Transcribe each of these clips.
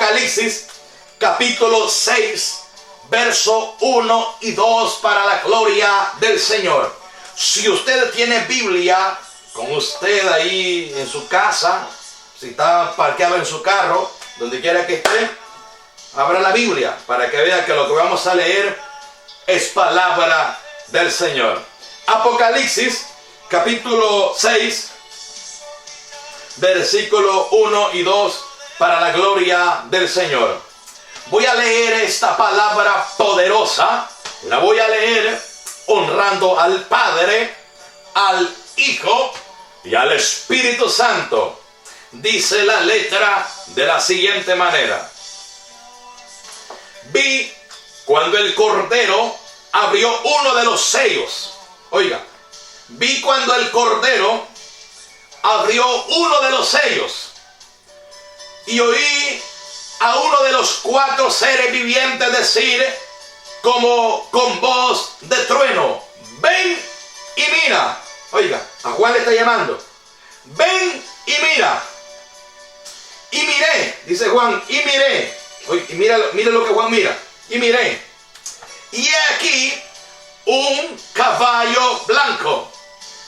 Apocalipsis capítulo 6, verso 1 y 2 para la gloria del Señor. Si usted tiene Biblia con usted ahí en su casa, si está parqueado en su carro, donde quiera que esté, abra la Biblia para que vea que lo que vamos a leer es palabra del Señor. Apocalipsis capítulo 6, versículo 1 y 2 para la gloria del Señor. Voy a leer esta palabra poderosa, la voy a leer honrando al Padre, al Hijo y al Espíritu Santo. Dice la letra de la siguiente manera: vi cuando el Cordero abrió uno de los sellos. Oiga, vi cuando el Cordero abrió uno de los sellos y oí a uno de los 4 seres vivientes decir como con voz de trueno: ven y mira. Oiga, a Juan le está llamando. Ven y mira. Y miré, dice Juan, y miré. Oye, y mira lo que Juan mira. Y miré. Y he aquí un caballo blanco.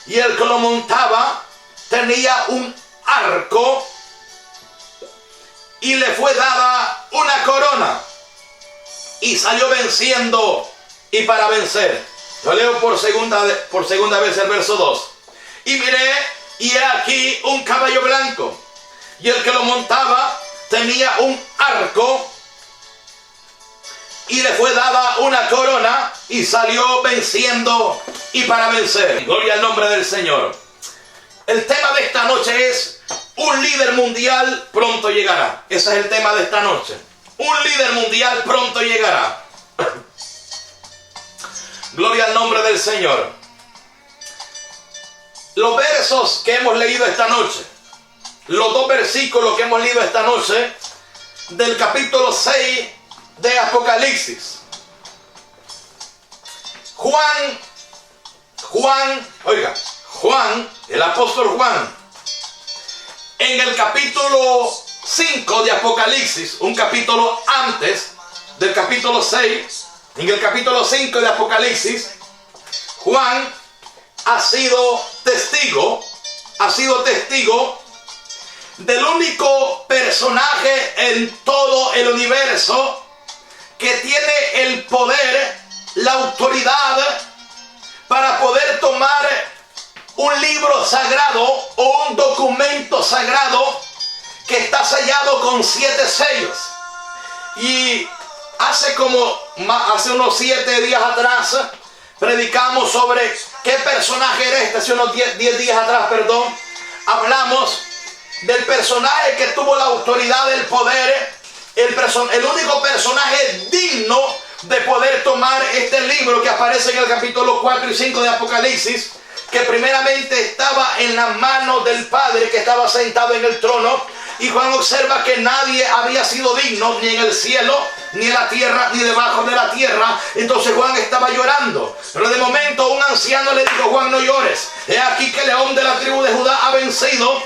Y el que lo montaba tenía un arco y le fue dada una corona. Y salió venciendo y para vencer. Lo leo por segunda vez el verso 2. Y miré, y he aquí un caballo blanco. Y el que lo montaba tenía un arco y le fue dada una corona y salió venciendo y para vencer. Gloria al nombre del Señor. El tema de esta noche es: un líder mundial pronto llegará. Ese es el tema de esta noche. Un líder mundial pronto llegará. Gloria al nombre del Señor. Los versos que hemos leído esta noche, los 2 versículos que hemos leído esta noche del capítulo 6 de Apocalipsis. Juan, el apóstol Juan, en el capítulo 5 de Apocalipsis, un capítulo antes del capítulo 6, en el capítulo 5 de Apocalipsis, Juan ha sido testigo del único personaje en todo el universo que tiene el poder, la autoridad para poder tomar un libro sagrado o un documento sagrado que está sellado con 7 sellos. Y hace unos 7 días atrás predicamos sobre qué personaje era este. Hace unos 10 días atrás, hablamos del personaje que tuvo la autoridad del poder, el único personaje digno de poder tomar este libro que aparece en el capítulo 4 y 5 de Apocalipsis, que primeramente estaba en la mano del Padre que estaba sentado en el trono. Y Juan observa que nadie había sido digno, ni en el cielo, ni en la tierra, ni debajo de la tierra. Entonces Juan estaba llorando. Pero de momento un anciano le dijo: Juan, no llores. He aquí que el león de la tribu de Judá ha vencido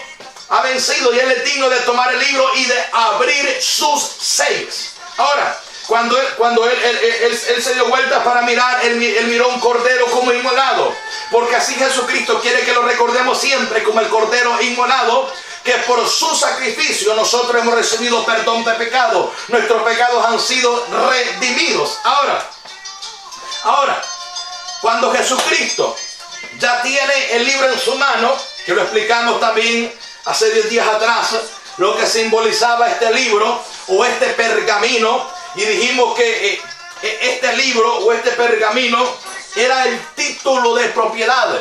y él es digno de tomar el libro y de abrir sus sellos. Ahora, cuando él se dio vuelta para mirar, él miró un cordero como inmolado. Porque así Jesucristo quiere que lo recordemos siempre como el cordero inmolado, que por su sacrificio nosotros hemos recibido perdón de pecado. Nuestros pecados han sido redimidos. Ahora, cuando Jesucristo ya tiene el libro en su mano, que lo explicamos también hace 10 días atrás, lo que simbolizaba este libro o este pergamino, y dijimos que este libro o este pergamino era el título de propiedad.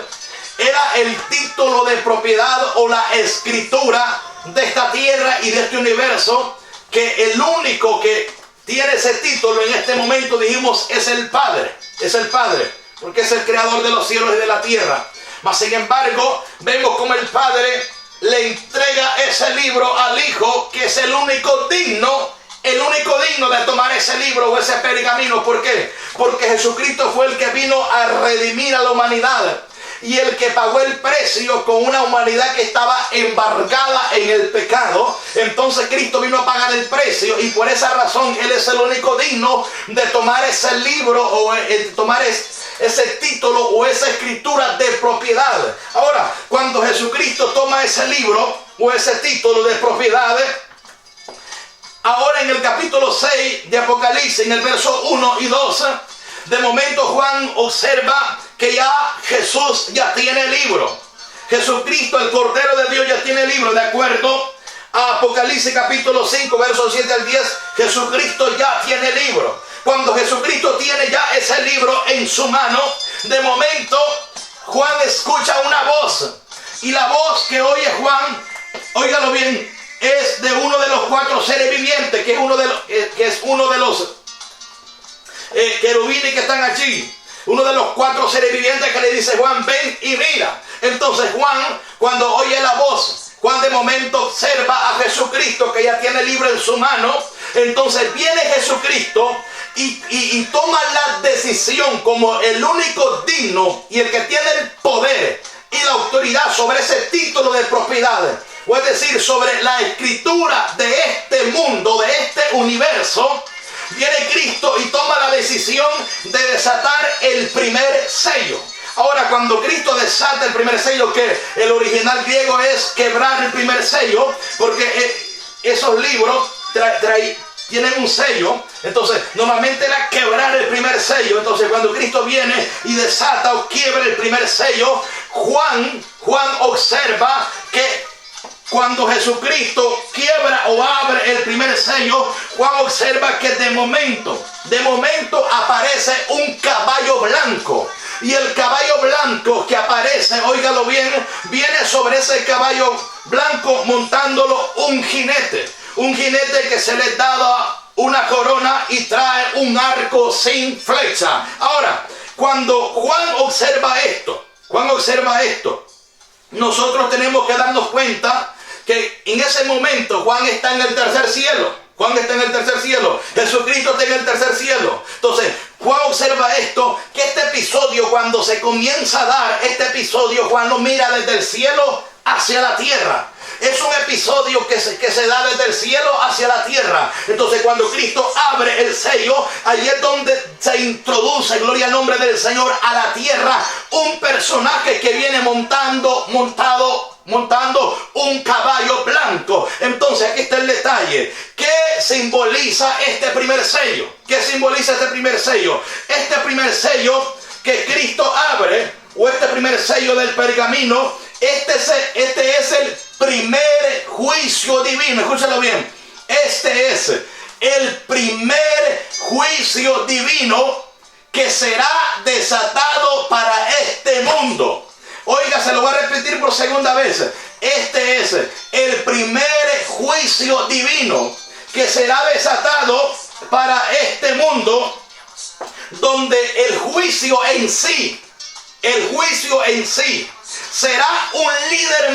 Era el título de propiedad o la escritura de esta tierra y de este universo, que el único que tiene ese título en este momento, dijimos, es el Padre. Es el Padre, porque es el creador de los cielos y de la tierra. Mas sin embargo, vemos como el Padre le entrega ese libro al Hijo, que es el único digno de tomar ese libro o ese pergamino. ¿Por qué? Porque Jesucristo fue el que vino a redimir a la humanidad. y el que pagó el precio con una humanidad que estaba embargada en el pecado. Entonces Cristo vino a pagar el precio, y por esa razón Él es el único digno de tomar ese libro o tomar ese título o esa escritura de propiedad. Ahora, cuando Jesucristo toma ese libro o ese título de propiedad, ahora en el capítulo 6 de Apocalipsis, en el verso 1 y 2, de momento Juan observa que ya Jesús ya tiene libro. Jesucristo, el Cordero de Dios, ya tiene libro. De acuerdo a Apocalipsis capítulo 5, versos 7 al 10, Jesucristo ya tiene libro. Cuando Jesucristo tiene ya ese libro en su mano, de momento Juan escucha una voz. Y la voz que oye Juan, óigalo bien, es de uno de los 4 seres vivientes, que es uno de los querubines que están allí. Uno de los 4 seres vivientes que le dice: Juan, ven y mira. Entonces Juan, cuando oye la voz, Juan de momento observa a Jesucristo que ya tiene libro en su mano. Entonces viene Jesucristo y toma la decisión como el único digno y el que tiene el poder y la autoridad sobre ese título de propiedad, o es decir, sobre la escritura de este mundo, de este universo. Viene Cristo y toma la decisión de desatar el primer sello. Ahora, cuando Cristo desata el primer sello, que el original griego es quebrar el primer sello, porque esos libros tienen un sello. Entonces normalmente era quebrar el primer sello. Entonces cuando Cristo viene y desata o quiebra el primer sello, Juan observa que cuando Jesucristo quiebra o abre el primer sello, Juan observa que de momento aparece un caballo blanco. Y el caballo blanco que aparece, óigalo bien, viene sobre ese caballo blanco montándolo un jinete. Un jinete que se le daba una corona y trae un arco sin flecha. Ahora, cuando Juan observa esto, nosotros tenemos que darnos cuenta que en ese momento Juan está en el tercer cielo. Jesucristo está en el tercer cielo. Entonces Juan observa esto, que este episodio, cuando se comienza a dar este episodio, Juan lo mira desde el cielo hacia la tierra. Es un episodio que se da desde el cielo hacia la tierra. Entonces cuando Cristo abre el sello, ahí es donde se introduce, gloria al nombre del Señor, a la tierra un personaje que viene montando un caballo blanco. Entonces aquí está el detalle. ¿Qué simboliza este primer sello? Este primer sello que Cristo abre, o este primer sello del pergamino, este es el primer juicio divino. Escúchalo bien. Este es el primer juicio divino que será desatado para este mundo. Oiga, se lo voy a repetir por segunda vez. Este es el primer juicio divino que será desatado para este mundo, donde el juicio en sí será un líder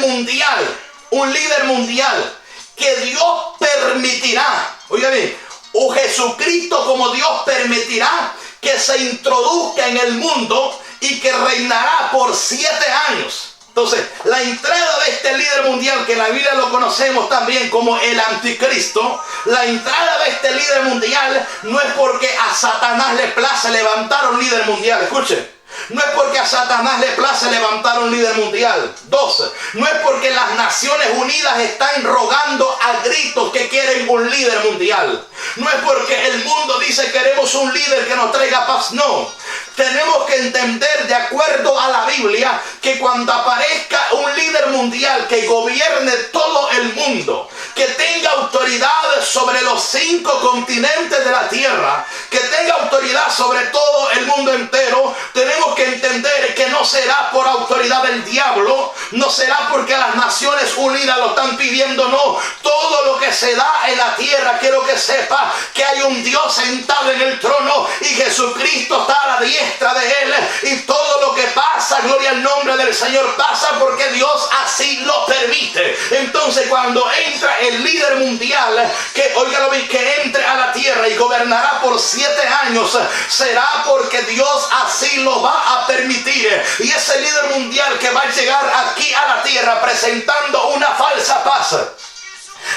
mundial que Dios permitirá. Oiga bien, o Jesucristo como Dios permitirá que se introduzca en el mundo y que reinará por 7 años. Entonces, la entrada de este líder mundial, que en la Biblia lo conocemos también como el anticristo, la entrada de este líder mundial no es porque a Satanás le place levantar un líder mundial. Escuche. No es porque a Satanás le place levantar un líder mundial. 2. No es porque las Naciones Unidas están rogando a gritos que quieren un líder mundial. No es porque el mundo dice queremos un líder que nos traiga paz. No. Tenemos que entender, de acuerdo a la Biblia, que cuando aparezca un líder mundial que gobierne todo el mundo, que tenga autoridad sobre los 5 continentes de la tierra, que tenga autoridad sobre todo el mundo entero, tenemos que entender que no será por autoridad del diablo, no será porque las Naciones Unidas lo están pidiendo, no. Todo lo que se da en la tierra, quiero que sepa que hay un Dios sentado en el trono y Jesucristo está a la diestra de él, y todo lo que pasa, gloria al nombre del Señor pasa porque Dios así lo permite. Entonces cuando entra el líder mundial, que óigalo bien, que entre a la tierra y gobernará por 7 años, será porque Dios así lo va a permitir. Y ese líder mundial que va a llegar aquí a la tierra presentando una falsa paz,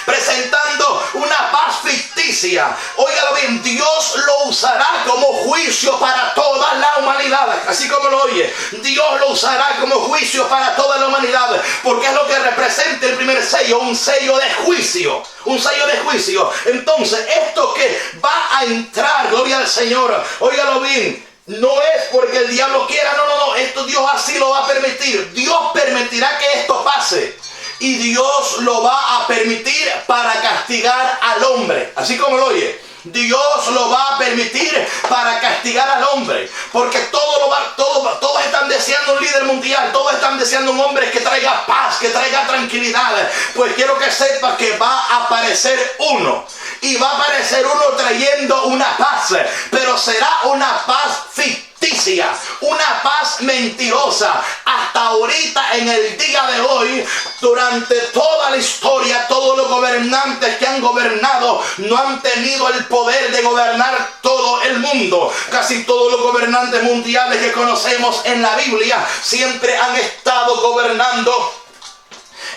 presentando una paz ficticia, óigalo bien, Dios lo usará como juicio para toda la humanidad. Así como lo oye, Dios lo usará como juicio para toda la humanidad, porque es lo que representa el primer sello, un sello de juicio, un sello de juicio. Entonces esto que va a entrar, gloria al Señor, óigalo bien, no es porque el diablo quiera, no, esto Dios así lo va a permitir. Dios permitirá que esto pase. Y Dios lo va a permitir para castigar al hombre. Así como lo oye, Dios lo va a permitir para castigar al hombre. Porque todos están deseando un líder mundial. Todos están deseando un hombre que traiga paz, que traiga tranquilidad. Pues quiero que sepa que va a aparecer uno. Y va a aparecer uno trayendo una paz. Pero será una paz ficticia, una paz mentirosa. Hasta ahorita, en el día de hoy, durante toda la historia, todos los gobernantes que han gobernado no han tenido el poder de gobernar todo el mundo. Casi todos los gobernantes mundiales que conocemos en la Biblia siempre han estado gobernando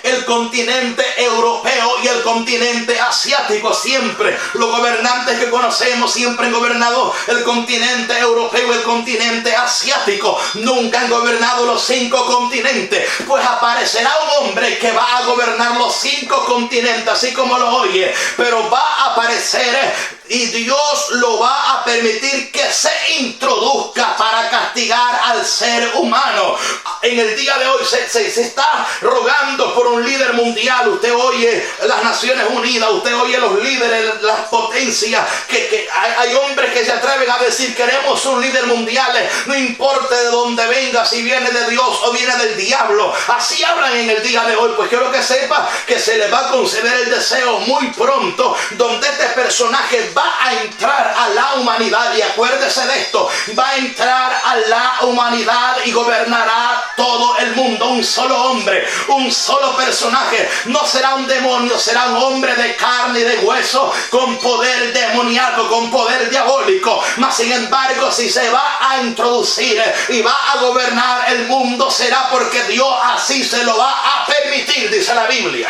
el continente europeo y el continente asiático. Siempre los gobernantes que conocemos siempre han gobernado el continente europeo y el continente asiático. Nunca han gobernado los 5 continentes. Pues aparecerá un hombre que va a gobernar los 5 continentes, así como lo oye, pero va a aparecer y Dios lo va a permitir que se introduzca para castigar al ser humano. En el día de hoy se está rogando por un líder mundial. Usted oye las Naciones Unidas, usted oye los líderes, las potencias, que hay hombres que se atreven a decir: queremos un líder mundial, no importa de dónde venga, si viene de Dios o viene del diablo. Así hablan en el día de hoy. Pues quiero que sepa que se le va a conceder el deseo muy pronto, donde este personaje va a entrar a la humanidad. Y acuérdese de esto, va a entrar a la humanidad y gobernará todo el mundo. Un solo hombre, un solo personaje. No será un demonio, será un hombre de carne y de hueso, con poder demoníaco, con poder diabólico. Mas sin embargo, si se va a introducir y va a gobernar el mundo, será porque Dios así se lo va a permitir, dice la Biblia.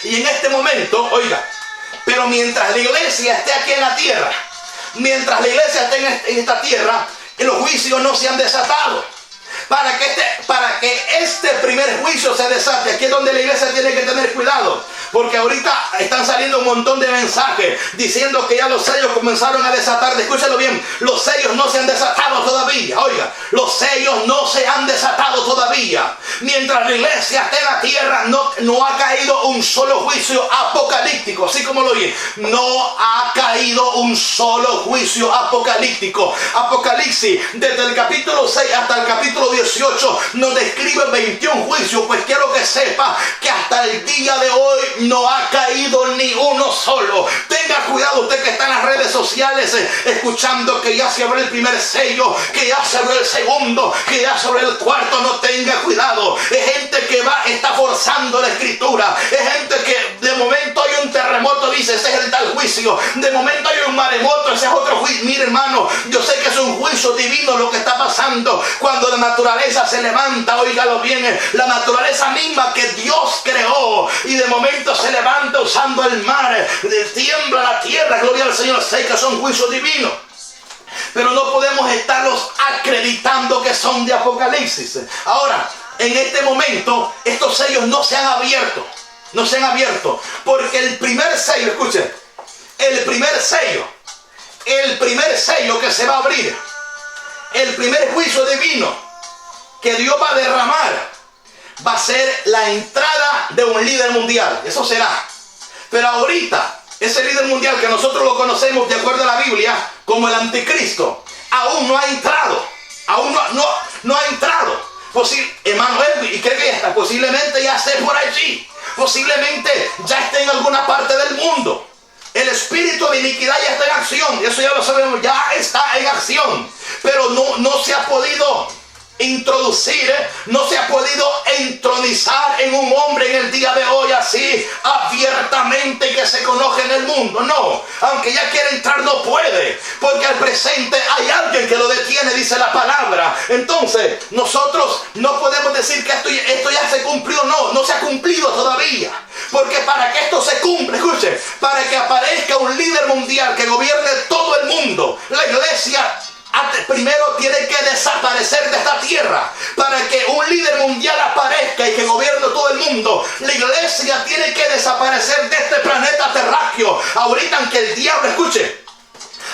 Y en este momento, oiga, pero mientras la iglesia esté aquí en la tierra, mientras la iglesia esté en esta tierra, los juicios no se han desatado. Para que este primer juicio se desate, aquí es donde la iglesia tiene que tener cuidado. Porque ahorita están saliendo un montón de mensajes diciendo que ya los sellos comenzaron a desatar. Escúchalo bien, los sellos no se han desatado todavía. Oiga, los sellos no se han desatado todavía. Mientras la iglesia esté en la tierra, no ha caído un solo juicio apocalíptico. Así como lo oye, no ha caído un solo juicio apocalíptico. Apocalipsis, desde el capítulo 6 hasta el capítulo 18, nos describe 21 juicios. Pues quiero que sepa que hasta el día de hoy no ha caído ni uno solo. Tenga cuidado usted que está en las redes sociales escuchando que ya se abrió el primer sello, que ya se abrió el segundo, que ya se abrió el cuarto. No tenga cuidado. Es gente que está forzando la escritura. Es gente que de momento hay un terremoto, dice: ese es el tal juicio. De momento hay un maremoto, ese es otro juicio. Mire, hermano, yo sé que es un juicio divino lo que está pasando cuando la naturaleza se levanta. Óigalo bien, la naturaleza misma que Dios creó, y de momento se levanta usando el mar, tiembla la tierra. Gloria al Señor. Sé que son juicios divinos, pero no podemos estarlos acreditando que son de Apocalipsis. Ahora, en este momento, estos sellos no se han abierto. No se han abierto. Porque el primer sello, escuchen, el primer sello que se va a abrir, el primer juicio divino que Dios va a derramar, va a ser la entrada de un líder mundial. Eso será. Pero ahorita, ese líder mundial que nosotros lo conocemos de acuerdo a la Biblia como el anticristo, aún no ha entrado. Aún no ha entrado. Emanuel, ¿y cree que está? Posiblemente ya esté por allí. Posiblemente ya esté en alguna parte del mundo. El espíritu de iniquidad ya está en acción. Eso ya lo sabemos, ya está en acción. Pero no se ha podido introducir, no se ha podido entronizar en un hombre en el día de hoy así abiertamente que se conoce en el mundo. No, aunque ya quiere entrar no puede, porque al presente hay alguien que lo detiene, dice la palabra. Entonces nosotros no podemos decir que esto ya se cumplió. No se ha cumplido todavía, porque para que esto se cumpla, escuche, para que aparezca un líder mundial que gobierne todo el mundo, la iglesia primero tiene que desaparecer de esta tierra. Para que un líder mundial aparezca y que gobierne todo el mundo, la iglesia tiene que desaparecer de este planeta terráqueo. Ahorita, aunque el diablo, escuche,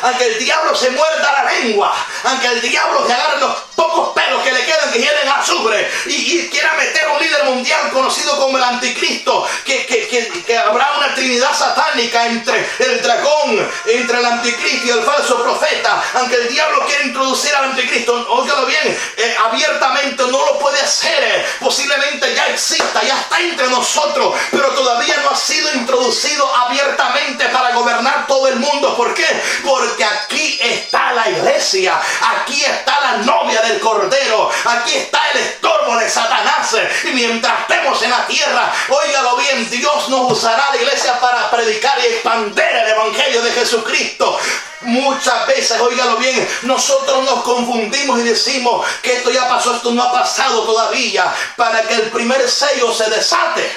aunque el diablo se muerda la lengua, aunque el diablo se agarre los pocos pelos que le quedan, que hielen azufre, y quiera meter un líder mundial conocido como el anticristo, que habrá una trinidad satánica entre el dragón, entre el anticristo y el falso profeta. Aunque el diablo quiera introducir al anticristo, óigalo bien, abiertamente no lo puede hacer. Posiblemente ya exista, ya está entre nosotros, pero todavía no ha sido introducido abiertamente para gobernar todo el mundo. ¿Por qué? Porque aquí está la iglesia, aquí está la novia del Cordero, aquí está el estorbo de Satanás. Y mientras estemos en la tierra, óigalo bien, Dios nos usará la iglesia para predicar y expandir el evangelio de Jesucristo. Muchas veces, óigalo bien, nosotros nos confundimos y decimos que esto ya pasó, esto no ha pasado todavía. Para que el primer sello se desate,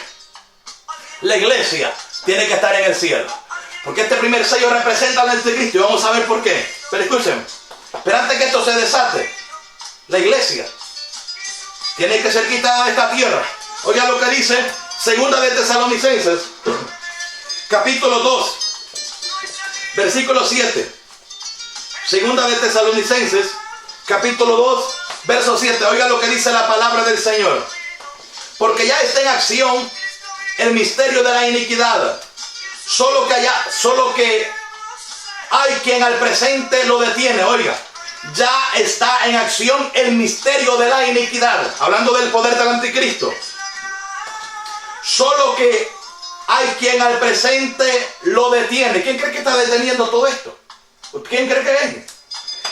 la iglesia tiene que estar en el cielo, porque este primer sello representa al anticristo, y vamos a ver por qué. Pero escuchen, pero antes que esto se desate, la iglesia tiene que ser quitada de esta tierra. Oiga lo que dice Segunda de Tesalonicenses, capítulo 2, versículo 7. Segunda de Tesalonicenses, capítulo 2, verso 7. Oiga lo que dice la palabra del Señor. Porque ya está en acción el misterio de la iniquidad, solo que hay quien al presente lo detiene. Oiga, ya está en acción el misterio de la iniquidad, hablando del poder del anticristo. Solo que hay quien al presente lo detiene. ¿Quién cree que está deteniendo todo esto? ¿Quién cree que es?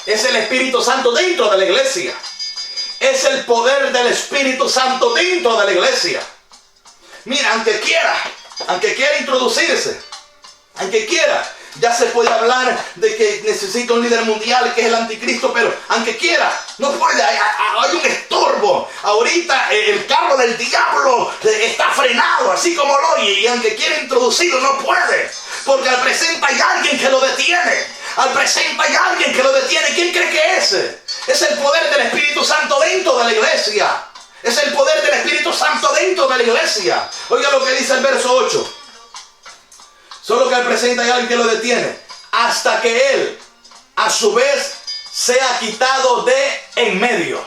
Es el Espíritu Santo dentro de la iglesia. Es el poder del Espíritu Santo dentro de la iglesia. Mira, aunque quiera introducirse, aunque quiera, ya se puede hablar de que necesita un líder mundial que es el anticristo, pero aunque quiera, no puede, hay un estorbo. Ahorita el carro del diablo está frenado, así como lo oye, y aunque quiera introducirlo, no puede, porque al presente hay alguien que lo detiene. Al presente hay alguien que lo detiene. ¿Quién cree que es? Es el poder del Espíritu Santo dentro de la iglesia. Es el poder del Espíritu Santo dentro de la iglesia. Oiga lo que dice el verso 8. Solo que al presente hay alguien que lo detiene, hasta que él, a su vez, sea quitado de en medio.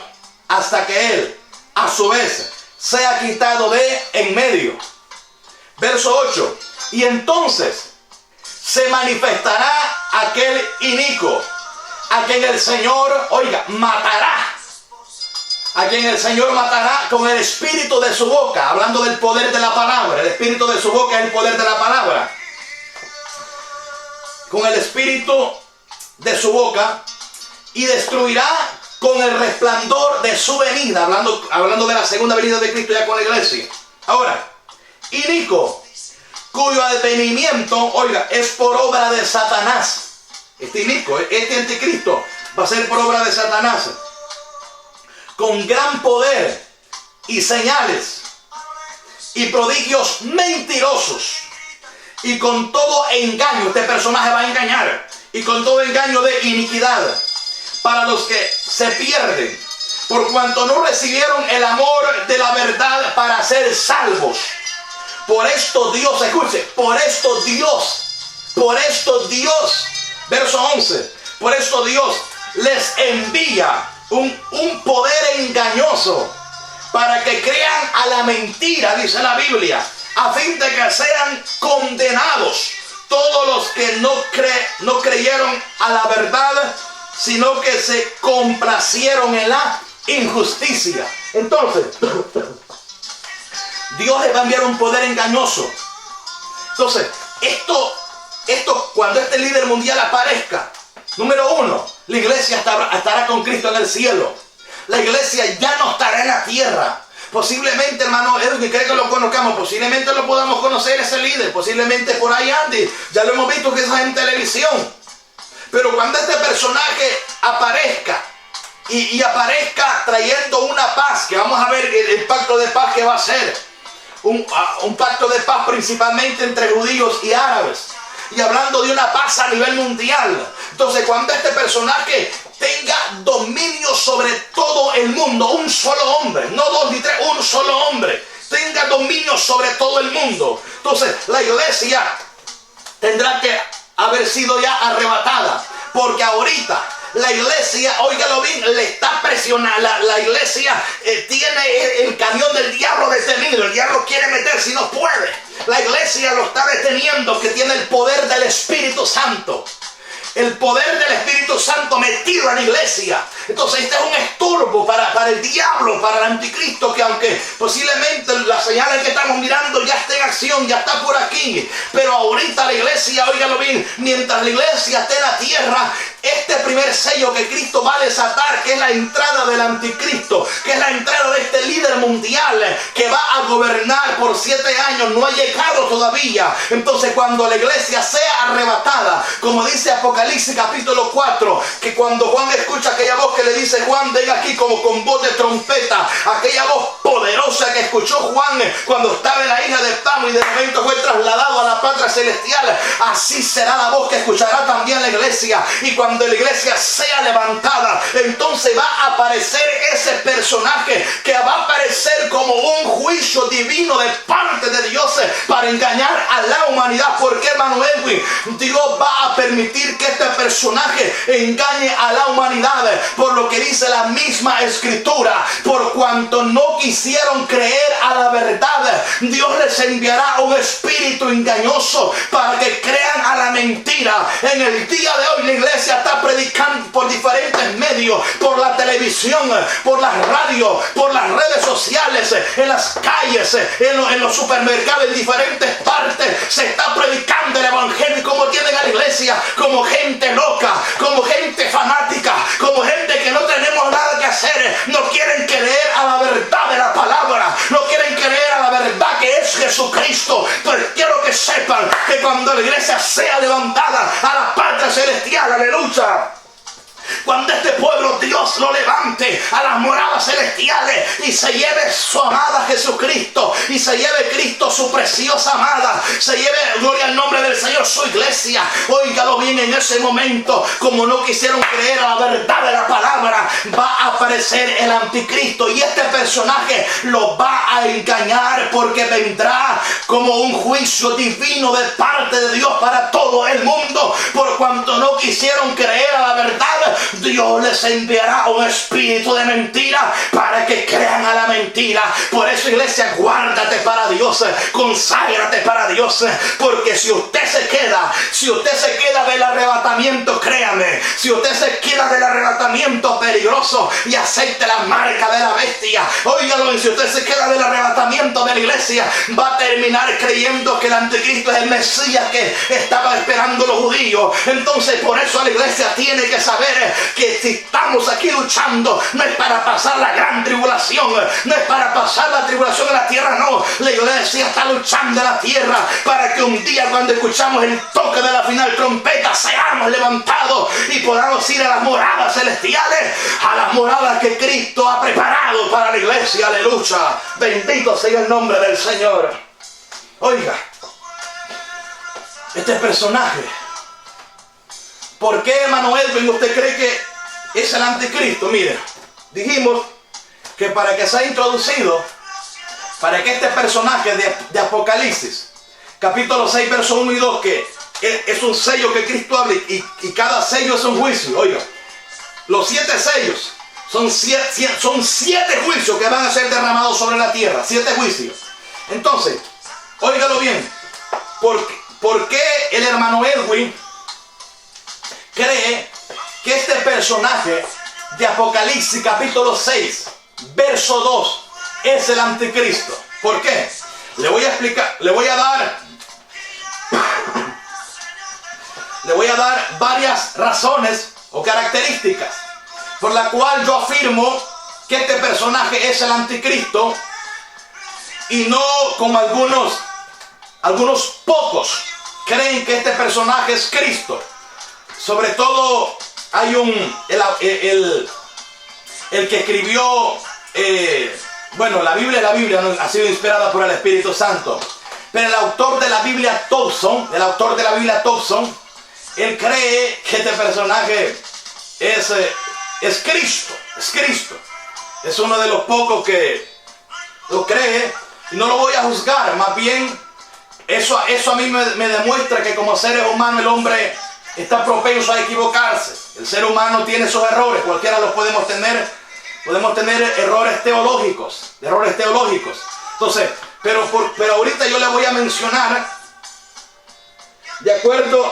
Hasta que él, a su vez, sea quitado de en medio. Verso 8. Y entonces se manifestará aquel inicuo, a quien el Señor, oiga, matará. A quien el Señor matará con el espíritu de su boca. Hablando del poder de la palabra. El espíritu de su boca es el poder de la palabra. Con el espíritu de su boca, y destruirá con el resplandor de su venida. Hablando de la segunda venida de Cristo ya con la iglesia. Ahora, inicuo, cuyo advenimiento, oiga, es por obra de Satanás. Este inicuo, este anticristo, va a ser por obra de Satanás, con gran poder y señales y prodigios mentirosos, y con todo engaño. Este personaje va a engañar, y con todo engaño de iniquidad, para los que se pierden, por cuanto no recibieron el amor de la verdad para ser salvos. Por esto Dios, escuche, por esto Dios, verso 11, por esto Dios les envía un poder engañoso, para que crean a la mentira, dice la Biblia, a fin de que sean condenados todos los que no creyeron a la verdad, sino que se complacieron en la injusticia. Entonces, Dios les va a enviar un poder engañoso. Entonces, esto cuando este líder mundial aparezca, número uno, la iglesia estará con Cristo en el cielo. la iglesia ya no estará en la tierra. Posiblemente, hermano Edwin, cree que lo conozcamos, posiblemente lo podamos conocer ese líder, posiblemente por ahí ande, ya lo hemos visto quizás en televisión. Pero cuando este personaje aparezca, y aparezca trayendo una paz, que vamos a ver el pacto de paz que va a ser, un pacto de paz principalmente entre judíos y árabes, y hablando de una paz a nivel mundial. Entonces, cuando este personaje tenga dominio sobre todo el mundo, un solo hombre, no dos ni tres, un solo hombre, tenga dominio sobre todo el mundo, entonces la iglesia tendrá que haber sido ya arrebatada, porque ahorita la iglesia, óigalo bien, le está presionando. La iglesia tiene el cañón del diablo detenido. El diablo quiere meter si no puede. La iglesia lo está deteniendo, que tiene el poder del Espíritu Santo. El poder del Espíritu Santo metido en la iglesia. Entonces este es un estorbo para el diablo, para el anticristo, que aunque posiblemente las señales que estamos mirando ya está en acción, ya está por aquí, pero ahorita la iglesia, óigalo bien, mientras la iglesia esté en la tierra, este primer sello que Cristo va a desatar, que es la entrada del anticristo, que es la entrada de este líder mundial que va a gobernar por 7 años, no ha llegado todavía. Entonces cuando la iglesia sea arrebatada, como dice Apocalipsis capítulo 4, que cuando Juan escucha aquella voz que le dice: Juan, ven aquí, como con voz de trompeta, aquella voz poderosa que escuchó Juan cuando estaba en la isla de Patmos y de momento fue trasladado a la patria celestial, así será la voz que escuchará también la iglesia. Y cuando la iglesia sea levantada, entonces va a aparecer ese personaje que va a aparecer como un juicio divino de parte de Dios para engañar a la humanidad. Porque, hermano Edwin, Dios va a permitir que este personaje engañe a la humanidad, por lo que dice la misma escritura: por cuanto no quisieron creer a la verdad, Dios les enviará un espíritu engañoso para que crean a la mentira. En el día de hoy la iglesia está predicando por diferentes medios, por la televisión, por la radio, por las redes sociales, en las calles, en los supermercados, en diferentes partes se está predicando el evangelio. Como tienen a la iglesia como gente loca, como gente fanática, como gente que no tenemos nada que hacer, no quieren creer a la verdad de la palabra, no quieren creer a la verdad que es Jesucristo. Pero quiero que sepan que cuando la iglesia sea levantada a la patria celestial, aleluya, cuando este pueblo Dios lo levante a las moradas celestiales y se lleve su amada Jesucristo, y se lleve Cristo su preciosa amada, se lleve, gloria al nombre del Señor, su iglesia, óigalo bien, en ese momento, como no quisieron creer a la verdad de la palabra, va a aparecer el anticristo, y este personaje lo va a engañar, porque vendrá como un juicio divino de parte de Dios para todo el mundo. Por cuanto no quisieron creer a la verdad, Dios les enviará un espíritu de mentira para que crean a la mentira. Por eso, iglesia, guárdate para Dios, conságrate para Dios, porque si usted se queda del arrebatamiento, créame, si usted se queda del arrebatamiento peligroso y acepte la marca de la bestia, óigalo, y si usted se queda del arrebatamiento de la iglesia, va a terminar creyendo que el anticristo es el Mesías que estaban esperando los judíos. Entonces, por eso la iglesia tiene que saber que si estamos aquí luchando, no es para pasar la gran tribulación, no es para pasar la tribulación en la tierra, no. La iglesia está luchando en la tierra para que un día, cuando escuchamos el toque de la final trompeta, seamos levantados y podamos ir a las moradas celestiales, a las moradas que Cristo ha preparado para la iglesia. Aleluya, bendito sea el nombre del Señor. Oiga, este personaje, ¿por qué, hermano Edwin, usted cree que es el anticristo? Mire, dijimos que para que sea introducido, para que este personaje de Apocalipsis, capítulo 6, versos 1 y 2, que es un sello que Cristo habla, y cada sello es un juicio. Oiga, los 7 sellos son 7 juicios que van a ser derramados sobre la tierra. 7 juicios. Entonces, óigalo bien, ¿por qué el hermano Edwin cree que este personaje de Apocalipsis capítulo 6, verso 2, es el anticristo? ¿Por qué? Le voy a explicar, le voy a dar varias razones o características por la cual yo afirmo que este personaje es el anticristo y no como algunos pocos creen que este personaje es Cristo. Sobre todo hay el que escribió, la Biblia ha sido inspirada por el Espíritu Santo, pero el autor de la Biblia Thompson, él cree que este personaje es Cristo. Es uno de los pocos que lo cree, y no lo voy a juzgar, más bien eso a mí me demuestra que como seres humanos el hombre está propenso a equivocarse. El ser humano tiene esos errores, cualquiera los podemos tener errores teológicos. Entonces, pero ahorita yo le voy a mencionar, de acuerdo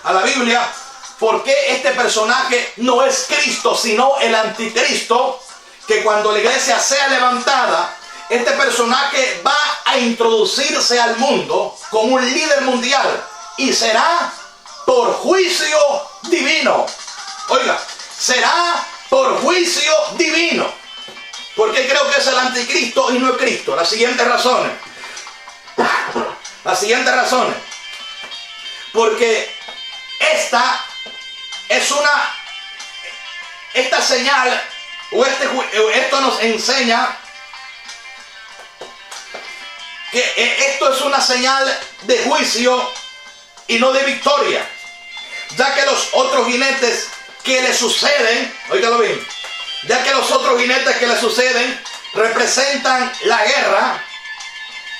a la Biblia, por qué este personaje no es Cristo, sino el anticristo, que cuando la iglesia sea levantada, este personaje va a introducirse al mundo como un líder mundial y será por juicio divino. Oiga, será por juicio divino. ¿Por qué creo que es el anticristo y no es Cristo? Las siguientes razones. Porque esta señal, esto nos enseña que esto es una señal de juicio y no de victoria, ya que los otros jinetes que le suceden, óigalo bien, representan la guerra,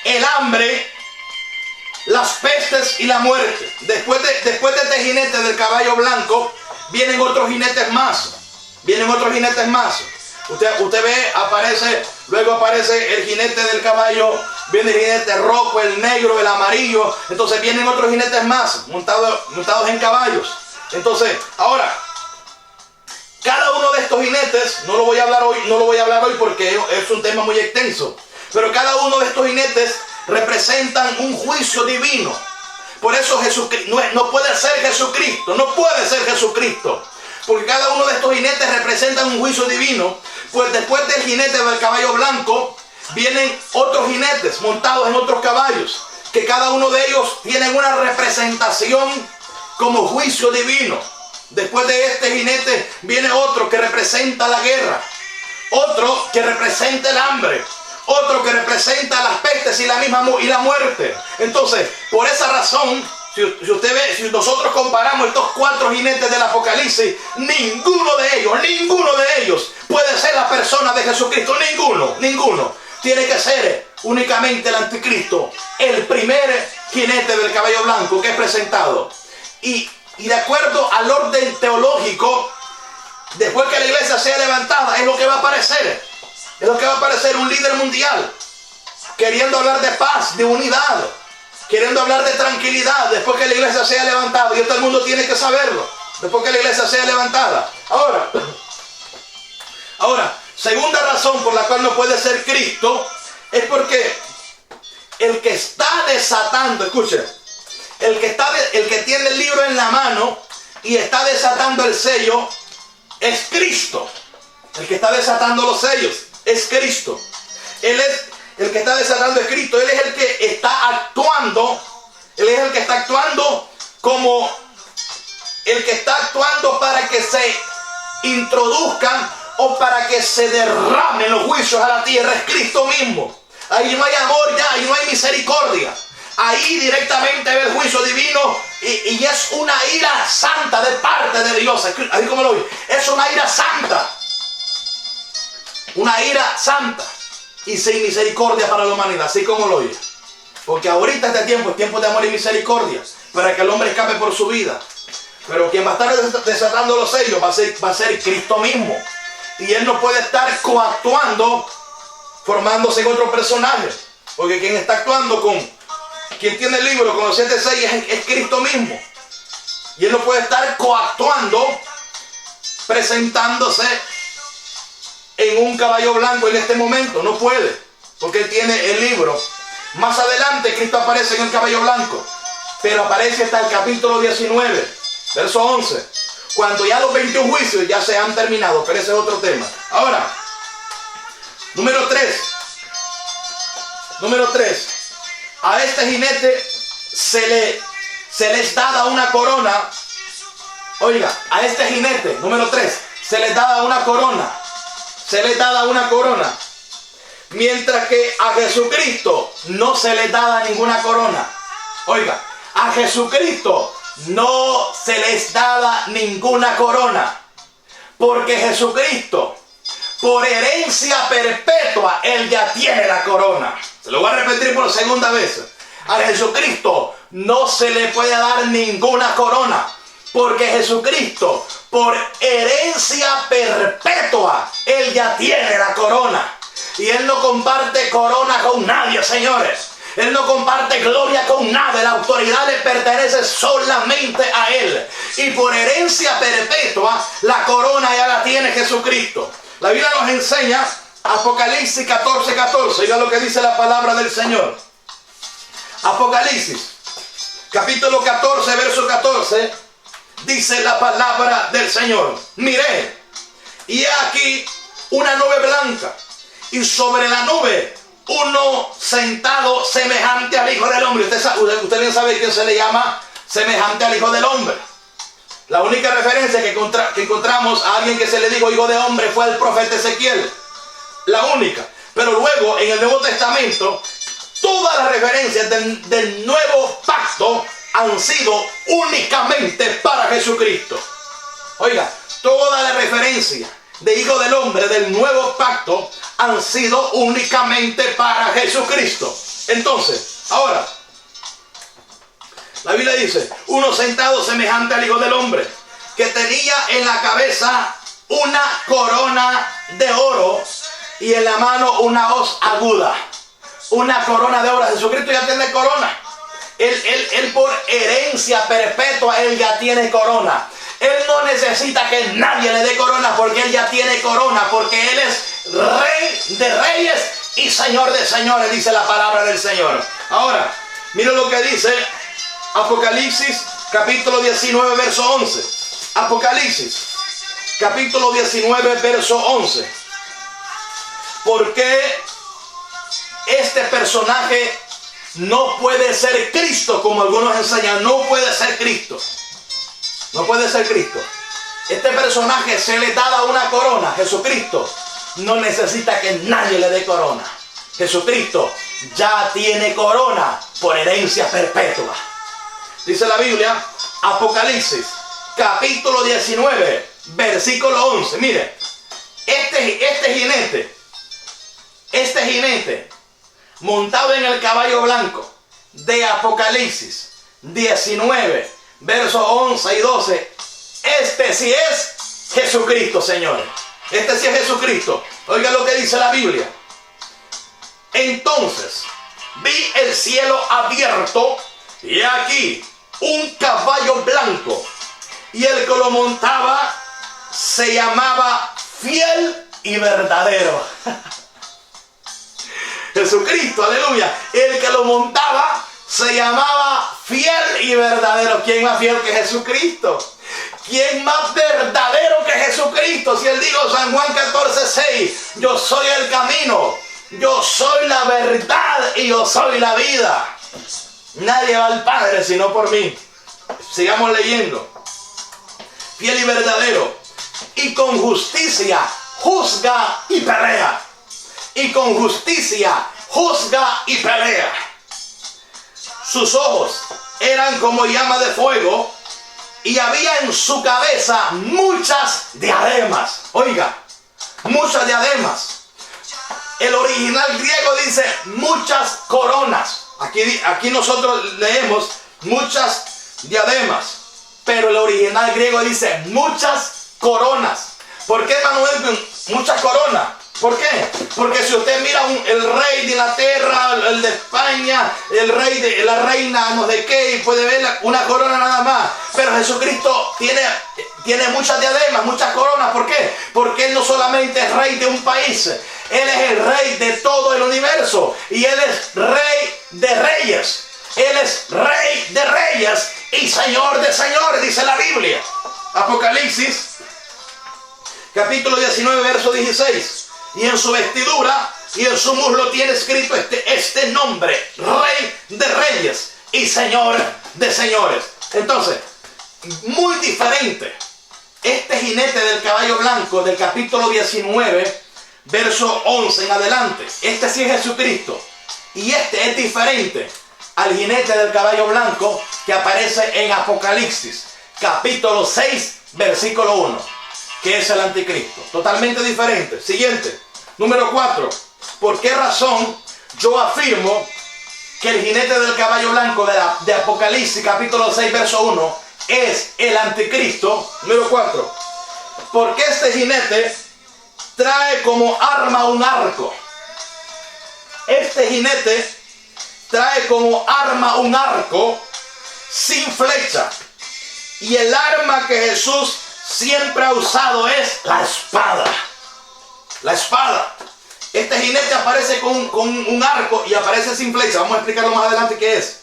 el hambre, las pestes y la muerte. Después de este jinete del caballo blanco, vienen otros jinetes más. Usted ve, luego aparece el jinete del caballo, viene el jinete rojo, el negro, el amarillo. Entonces vienen otros jinetes más, montados en caballos. Entonces, ahora, cada uno de estos jinetes, no lo voy a hablar hoy porque es un tema muy extenso, pero cada uno de estos jinetes representan un juicio divino. Por eso Jesucristo no puede ser Jesucristo, porque cada uno de estos jinetes representan un juicio divino. Pues después del jinete del caballo blanco vienen otros jinetes montados en otros caballos, que cada uno de ellos tienen una representación como juicio divino. Después de este jinete viene otro que representa la guerra, otro que representa el hambre, otro que representa las pestes y la muerte. Entonces, por esa razón, si nosotros comparamos estos 4 jinetes del Apocalipsis, ninguno de ellos puede ser la persona de Jesucristo. Ninguno. Tiene que ser únicamente el anticristo, el primer jinete del caballo blanco que es presentado. Y de acuerdo al orden teológico, después que la iglesia sea levantada, es lo que va a aparecer. Un líder mundial, queriendo hablar de paz, de unidad, queriendo hablar de tranquilidad, después que la iglesia sea levantada. Y todo el mundo tiene que saberlo, después que la iglesia sea levantada. Ahora, segunda razón por la cual no puede ser Cristo, es porque el que está desatando, escuchen, el que tiene el libro en la mano y está desatando el sello, es Cristo. El que está desatando los sellos es Cristo. Él es el que está desatando es Cristo. Él es el que está actuando. Como el que está actuando para que se introduzcan o para que se derramen los juicios a la tierra. Es Cristo mismo. Ahí no hay amor ya, ahí no hay misericordia. Ahí directamente ve el juicio divino y es una ira santa de parte de Dios. Así como lo oye, es una ira santa. Una ira santa y sin misericordia para la humanidad, así como lo oye. Porque ahorita este tiempo es tiempo de amor y misericordia, para que el hombre escape por su vida. Pero quien va a estar desatando los sellos va a ser Cristo mismo. Y él no puede estar coactuando, formándose en otro personaje. Porque quien está actuando quien tiene el libro con los 7 sellos es Cristo mismo. Y él no puede estar coactuando, presentándose en un caballo blanco en este momento. No puede, porque él tiene el libro. Más adelante Cristo aparece en el caballo blanco, pero aparece hasta el capítulo 19, verso 11, cuando ya los 21 juicios ya se han terminado, pero ese es otro tema. Ahora, Número 3. A este jinete se le es dada una corona. Oiga, a este jinete, número 3, se le daba una corona. Mientras que a Jesucristo no se le daba ninguna corona. Oiga, a Jesucristo no se les daba ninguna corona. Porque Jesucristo, por herencia perpetua, Él ya tiene la corona. Se lo voy a repetir por segunda vez. A Jesucristo no se le puede dar ninguna corona. Porque Jesucristo, por herencia perpetua, Él ya tiene la corona. Y Él no comparte corona con nadie, señores. Él no comparte gloria con nadie. La autoridad le pertenece solamente a Él. Y por herencia perpetua, la corona ya la tiene Jesucristo. La Biblia nos enseña, Apocalipsis 14:14. Oiga lo que dice la palabra del Señor. Apocalipsis, capítulo 14, verso 14. Dice la palabra del Señor. Miré, y he aquí una nube blanca, y sobre la nube uno sentado semejante al Hijo del Hombre. Usted bien sabe que se le llama semejante al Hijo del Hombre. La única referencia que encontramos a alguien que se le dijo Hijo de Hombre fue el profeta Ezequiel. La única. Pero luego en el Nuevo Testamento, todas las referencias del nuevo pacto han sido únicamente para Jesucristo. Oiga, toda la referencia de Hijo del Hombre del nuevo pacto han sido únicamente para Jesucristo. Entonces, ahora, la Biblia dice, uno sentado semejante al Hijo del Hombre, que tenía en la cabeza una corona de oro y en la mano una hoz aguda. Una corona de oro. Jesucristo ya tiene corona. Él por herencia perpetua, Él ya tiene corona. Él no necesita que nadie le dé corona porque Él ya tiene corona. Porque Él es Rey de reyes y Señor de señores, dice la palabra del Señor. Ahora, mira lo que dice Apocalipsis capítulo 19, verso 11. Apocalipsis capítulo 19, verso 11. Porque este personaje no puede ser Cristo, como algunos enseñan. No puede ser Cristo. No puede ser Cristo. Este personaje se le da una corona. Jesucristo no necesita que nadie le dé corona. Jesucristo ya tiene corona por herencia perpetua. Dice la Biblia, Apocalipsis capítulo 19, versículo 11. Mire, este jinete montado en el caballo blanco de Apocalipsis 19, versos 11 y 12. Este sí es Jesucristo, señores. Este sí es Jesucristo. Oiga lo que dice la Biblia. Entonces vi el cielo abierto y aquí un caballo blanco, y el que lo montaba se llamaba Fiel y Verdadero. Jesucristo, aleluya. El que lo montaba se llamaba Fiel y Verdadero. ¿Quién más fiel que Jesucristo? ¿Quién más verdadero que Jesucristo? Si Él dijo, San Juan 14:6, yo soy el camino, yo soy la verdad y yo soy la vida. Nadie va al Padre sino por mí. Sigamos leyendo. Fiel y verdadero, y con justicia juzga y pelea. Y con justicia juzga y pelea. Sus ojos eran como llama de fuego, y había en su cabeza muchas diademas. Oiga, muchas diademas. El original griego dice muchas coronas. Aquí nosotros leemos muchas diademas, pero el original griego dice muchas coronas. ¿Por qué, Manuel, muchas coronas? ¿Por qué? Porque si usted mira el rey de Inglaterra, el de España, el rey de la reina no sé qué, puede ver una corona nada más. Pero Jesucristo tiene muchas diademas, muchas coronas. ¿Por qué? Porque Él no solamente es rey de un país, Él es el rey de todo el universo. Y Él es rey de reyes. Él es rey de reyes y Señor de señores, dice la Biblia. Apocalipsis capítulo 19, verso 16. y en su vestidura y en su muslo tiene escrito este nombre: Rey de Reyes y Señor de Señores. Entonces, muy diferente este jinete del caballo blanco del capítulo 19, verso 11 en adelante. Este sí es Jesucristo. Y este es diferente al jinete del caballo blanco que aparece en Apocalipsis, capítulo 6, versículo 1, que es el anticristo. Totalmente diferente. Siguiente, número 4. ¿Por qué razón yo afirmo que el jinete del caballo blanco de Apocalipsis, capítulo 6, verso 1, es el anticristo? Número 4. Porque este jinete trae como arma un arco. Este jinete trae como arma un arco sin flecha. Y el arma que Jesús siempre ha usado es la espada. La espada. Este jinete aparece con un arco y aparece sin flecha. Vamos a explicarlo más adelante qué es.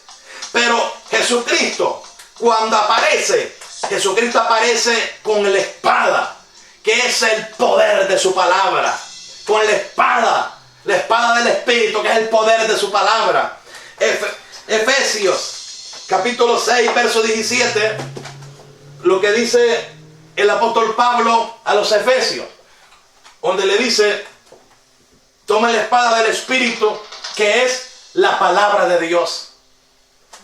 Pero Jesucristo, cuando aparece, Jesucristo aparece con la espada, que es el poder de su palabra. Con la espada del Espíritu, que es el poder de su palabra. Efesios, capítulo 6, verso 17, lo que dice el apóstol Pablo a los Efesios, donde le dice: toma la espada del Espíritu, que es la palabra de Dios.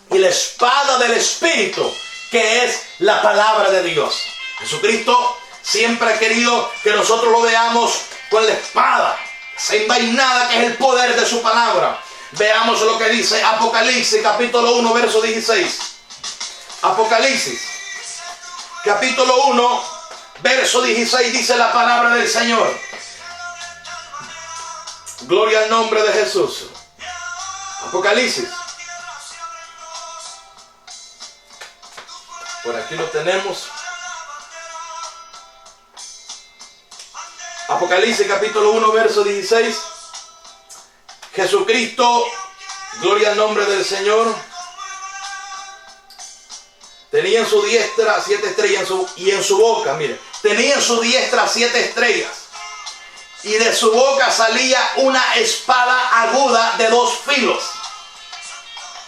Y la espada del Espíritu, que es la palabra de Dios. Jesucristo siempre ha querido que nosotros lo veamos con la espada desenvainada, que es el poder de su palabra. Veamos lo que dice Apocalipsis, capítulo 1, verso 16. Apocalipsis, capítulo 1, verso 16, dice la palabra del Señor. Gloria al nombre de Jesús. Apocalipsis. Por aquí lo tenemos. Apocalipsis capítulo 1, verso 16. Jesucristo, gloria al nombre del Señor, tenía en su diestra 7 estrellas y en su boca, mire, tenía en su diestra 7 estrellas. Y de su boca salía una espada aguda de 2 filos.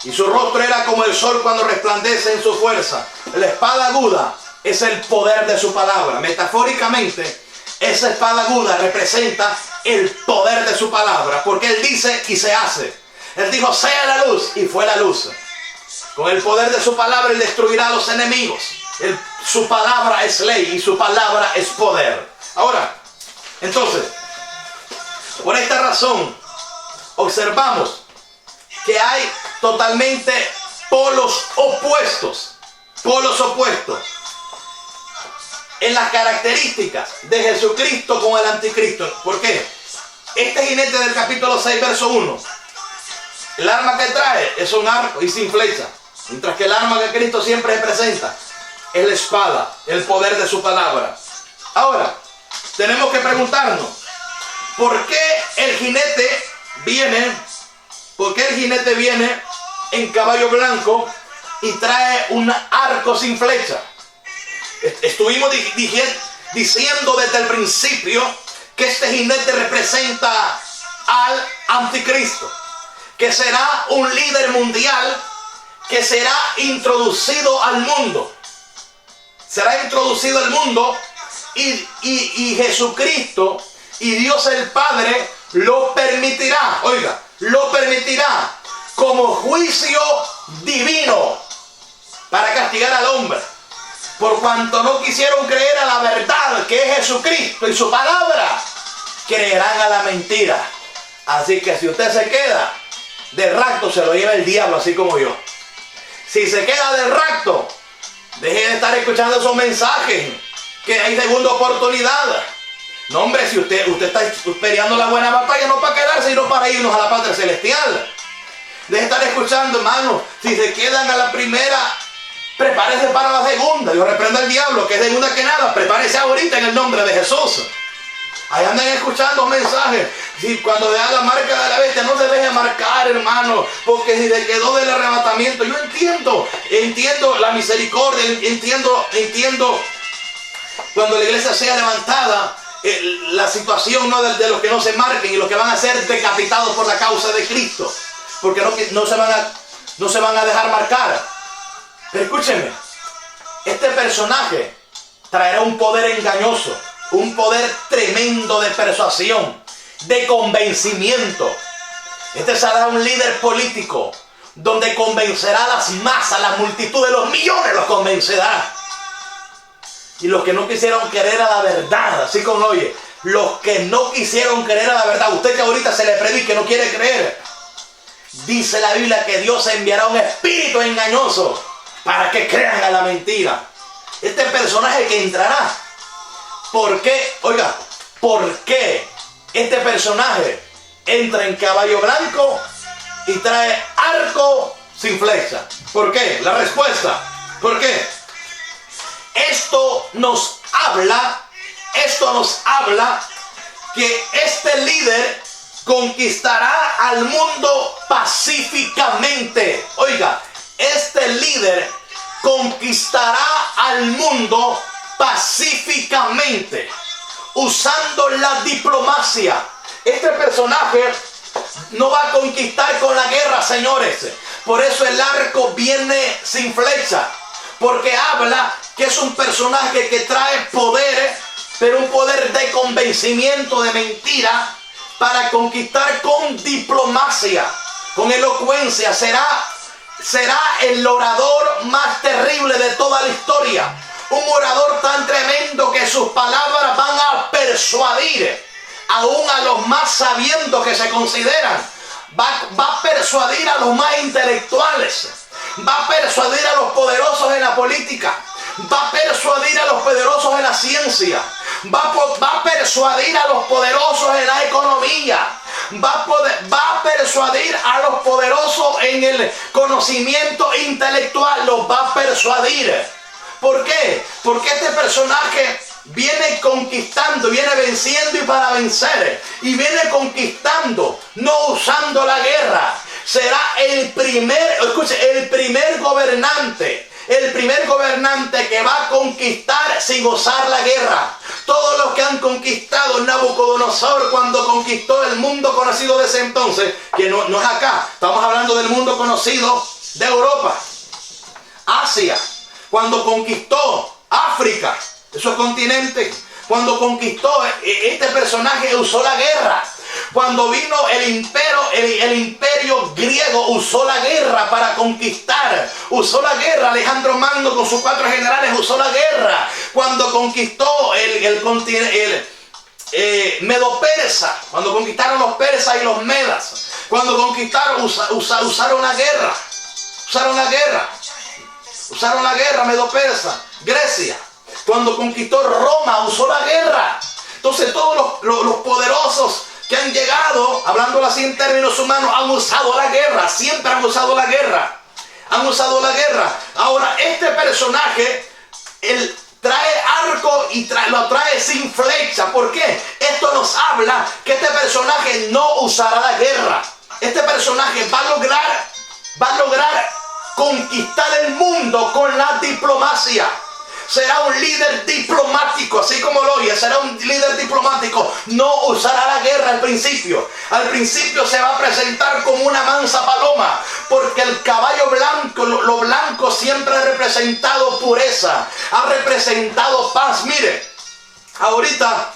Y su rostro era como el sol cuando resplandece en su fuerza. La espada aguda es el poder de su palabra. Metafóricamente, esa espada aguda representa el poder de su palabra. Porque Él dice y se hace. Él dijo: sea la luz, y fue la luz. Con el poder de su palabra Él destruirá a los enemigos. Su palabra es ley y su palabra es poder. Ahora, entonces, por esta razón, observamos que hay totalmente polos opuestos en las características de Jesucristo con el anticristo. ¿Por qué? Este jinete del capítulo 6, verso 1, el arma que trae es un arco y sin flecha, mientras que el arma que Cristo siempre presenta es la espada, el poder de su palabra. Ahora, tenemos que preguntarnos, ¿por qué el jinete viene en caballo blanco y trae un arco sin flecha? Estuvimos diciendo desde el principio que este jinete representa al anticristo, que será un líder mundial, que será introducido al mundo. Será introducido al mundo y Jesucristo y Dios el Padre lo permitirá. Oiga, lo permitirá como juicio divino para castigar al hombre, por cuanto no quisieron creer a la verdad, que es Jesucristo y su palabra, creerán a la mentira. Así que si usted se queda del rapto, se lo lleva el diablo, así como yo. Si se queda del rapto, deje de estar escuchando esos mensajes, que hay segunda oportunidad. No, hombre, si usted está peleando la buena batalla, no para quedarse, sino para irnos a la patria celestial. Deje de estar escuchando, hermano. Si se quedan a la primera, prepárese para la segunda. Yo reprendo al diablo, que es segunda que nada. Prepárese ahorita en el nombre de Jesús. Ahí andan escuchando mensajes. Si cuando vea la marca de la bestia, no se deje marcar, hermano, porque si se quedó del arrebatamiento, yo entiendo la misericordia, entiendo cuando la iglesia sea levantada, la situación, ¿no?, de los que no se marquen y los que van a ser decapitados por la causa de Cristo, porque no se van a dejar marcar. Pero escúchenme, este personaje traerá un poder engañoso, un poder tremendo de persuasión, de convencimiento. Este será un líder político donde convencerá a las masas, a la multitud de los millones los convencerá. Y los que no quisieron querer a la verdad, así como oye, los que no quisieron creer a la verdad, usted que ahorita se le predique no quiere creer, dice la Biblia que Dios enviará un espíritu engañoso para que crean a la mentira. Este personaje que entrará, ¿por qué? Oiga, ¿por qué este personaje entra en caballo blanco y trae arco sin flecha? ¿Por qué? La respuesta, ¿por qué? Esto nos habla que este líder conquistará al mundo pacíficamente. Oiga, este líder conquistará al mundo pacíficamente, usando la diplomacia. Este personaje no va a conquistar con la guerra, señores. Por eso el arco viene sin flecha, porque habla que es un personaje que trae poder, pero un poder de convencimiento, de mentira, para conquistar con diplomacia, con elocuencia. Será el orador más terrible de toda la historia. Un orador tan tremendo que sus palabras van a persuadir aún a los más sabiendos que se consideran. Va a persuadir a los más intelectuales. Va a persuadir a los poderosos en la política. Va a persuadir a los poderosos en la ciencia. Va a persuadir a los poderosos en la economía. Va a persuadir a los poderosos en el conocimiento intelectual. Los va a persuadir. ¿Por qué? Porque este personaje viene conquistando, viene venciendo y para vencer. Y viene conquistando, no usando la guerra. Será el primer gobernante. El primer gobernante que va a conquistar sin usar la guerra. Todos los que han conquistado Nabucodonosor cuando conquistó el mundo conocido de ese entonces, que no es acá, estamos hablando del mundo conocido de Europa, Asia, cuando conquistó África, esos continentes, cuando conquistó, este personaje usó la guerra. Cuando vino el imperio griego, usó la guerra para conquistar. Usó la guerra. Alejandro Magno con sus 4 generales usó la guerra. Cuando conquistó el Medo-Persa, cuando conquistaron los persas y los medas, cuando conquistaron, usaron la guerra. Usaron la guerra. Usaron la guerra, Medo-Persa. Grecia, cuando conquistó Roma, usó la guerra. Entonces todos los poderosos que han llegado, hablándolo así en términos humanos, han usado la guerra. Siempre han usado la guerra. Han usado la guerra. Ahora, este personaje, él trae arco y lo trae sin flecha. ¿Por qué? Esto nos habla que este personaje no usará la guerra. Este personaje va a lograr conquistar el mundo con la diplomacia. Será un líder diplomático, así como lo oye, será un líder diplomático. No usará la guerra al principio. Al principio se va a presentar como una mansa paloma, porque el caballo blanco, lo blanco siempre ha representado pureza, ha representado paz. Mire, ahorita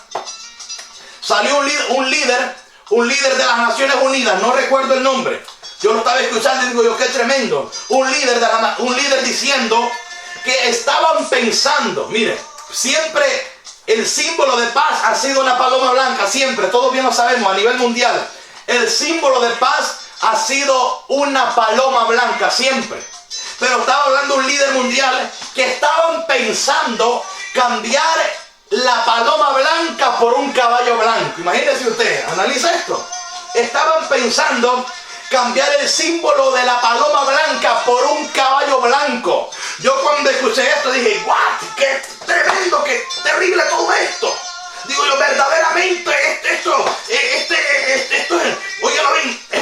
salió un líder de las Naciones Unidas, no recuerdo el nombre. Yo lo estaba escuchando y digo yo, qué tremendo. Un líder diciendo que estaban pensando, mire, siempre el símbolo de paz ha sido una paloma blanca, siempre, todos bien lo sabemos a nivel mundial. El símbolo de paz ha sido una paloma blanca, siempre. Pero estaba hablando un líder mundial que estaban pensando cambiar la paloma blanca por un caballo blanco. Imagínense usted, analiza esto. Estaban pensando cambiar el símbolo de la paloma blanca por un caballo blanco. Yo cuando escuché esto dije, ¡guau! ¡Qué tremendo, qué terrible todo esto! Digo yo, verdaderamente esto es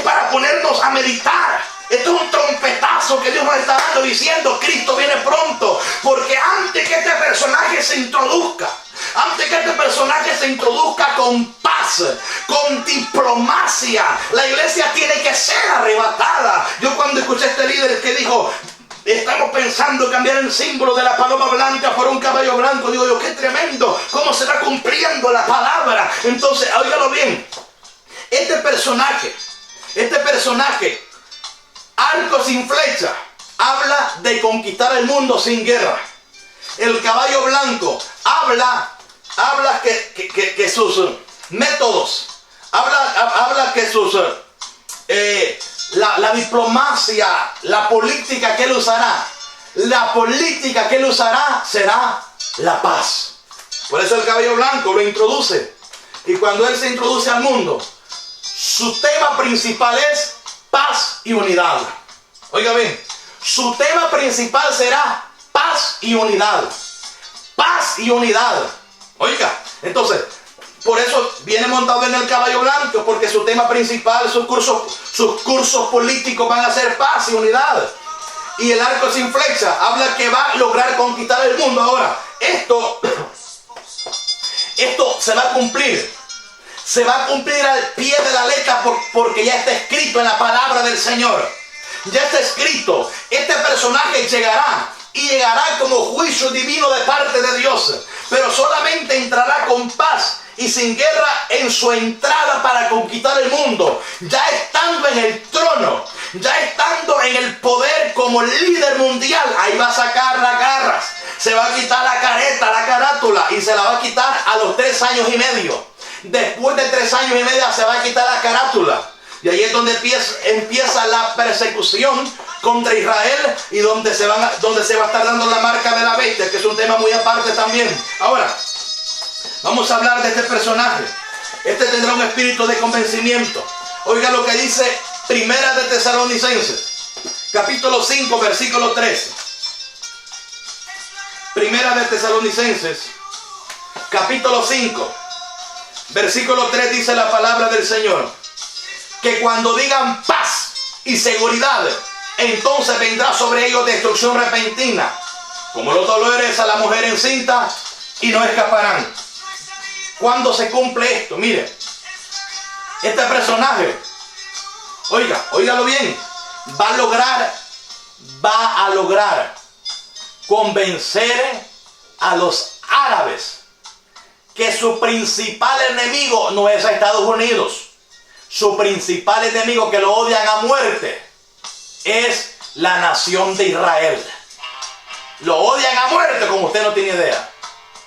para ponernos a meditar. Esto es un trompetazo que Dios nos está dando diciendo, Cristo viene pronto. Porque antes que este personaje se introduzca, Antes que este personaje se introduzca con paz, con diplomacia, la iglesia tiene que ser arrebatada. Yo cuando escuché a este líder que dijo, estamos pensando cambiar el símbolo de la paloma blanca por un caballo blanco, digo yo, qué tremendo, cómo se va cumpliendo la palabra. Entonces, óigalo bien, este personaje, arco sin flecha, habla de conquistar el mundo sin guerra. El caballo blanco habla que sus métodos, habla que sus la diplomacia, la política que él usará, será la paz. Por eso el caballo blanco lo introduce. Y cuando él se introduce al mundo, su tema principal es paz y unidad. Oiga bien, su tema principal será paz y unidad. Paz y unidad. Oiga, entonces, por eso viene montado en el caballo blanco, porque su tema principal, sus cursos políticos van a ser paz y unidad. Y el arco sin flecha habla que va a lograr conquistar el mundo. Ahora, esto se va a cumplir. Se va a cumplir al pie de la letra porque ya está escrito en la palabra del Señor. Ya está escrito. Este personaje llegará y llegará como juicio divino de parte de Dios. Pero solamente entrará con paz y sin guerra en su entrada para conquistar el mundo. Ya estando en el trono, ya estando en el poder como líder mundial, ahí va a sacar las garras. Se va a quitar la careta, la carátula, y se la va a quitar a los 3 años y medio. Después de 3 años y medio se va a quitar la carátula. Y ahí es donde empieza la persecución contra Israel y donde se va a estar dando la marca de la bestia, que es un tema muy aparte también. Ahora, vamos a hablar de este personaje. Este tendrá un espíritu de convencimiento. Oiga lo que dice Primera de Tesalonicenses, capítulo 5, versículo 13. Primera de Tesalonicenses, capítulo 5. Versículo 3 dice la palabra del Señor, que cuando digan paz y seguridad, entonces vendrá sobre ellos destrucción repentina, como los dolores a la mujer encinta, y no escaparán. ¿Cuándo se cumple esto? Mire, este personaje, óigalo bien, va a lograr convencer a los árabes que su principal enemigo no es a Estados Unidos. Su principal enemigo, que lo odian a muerte, es la nación de Israel. Lo odian a muerte como usted no tiene idea.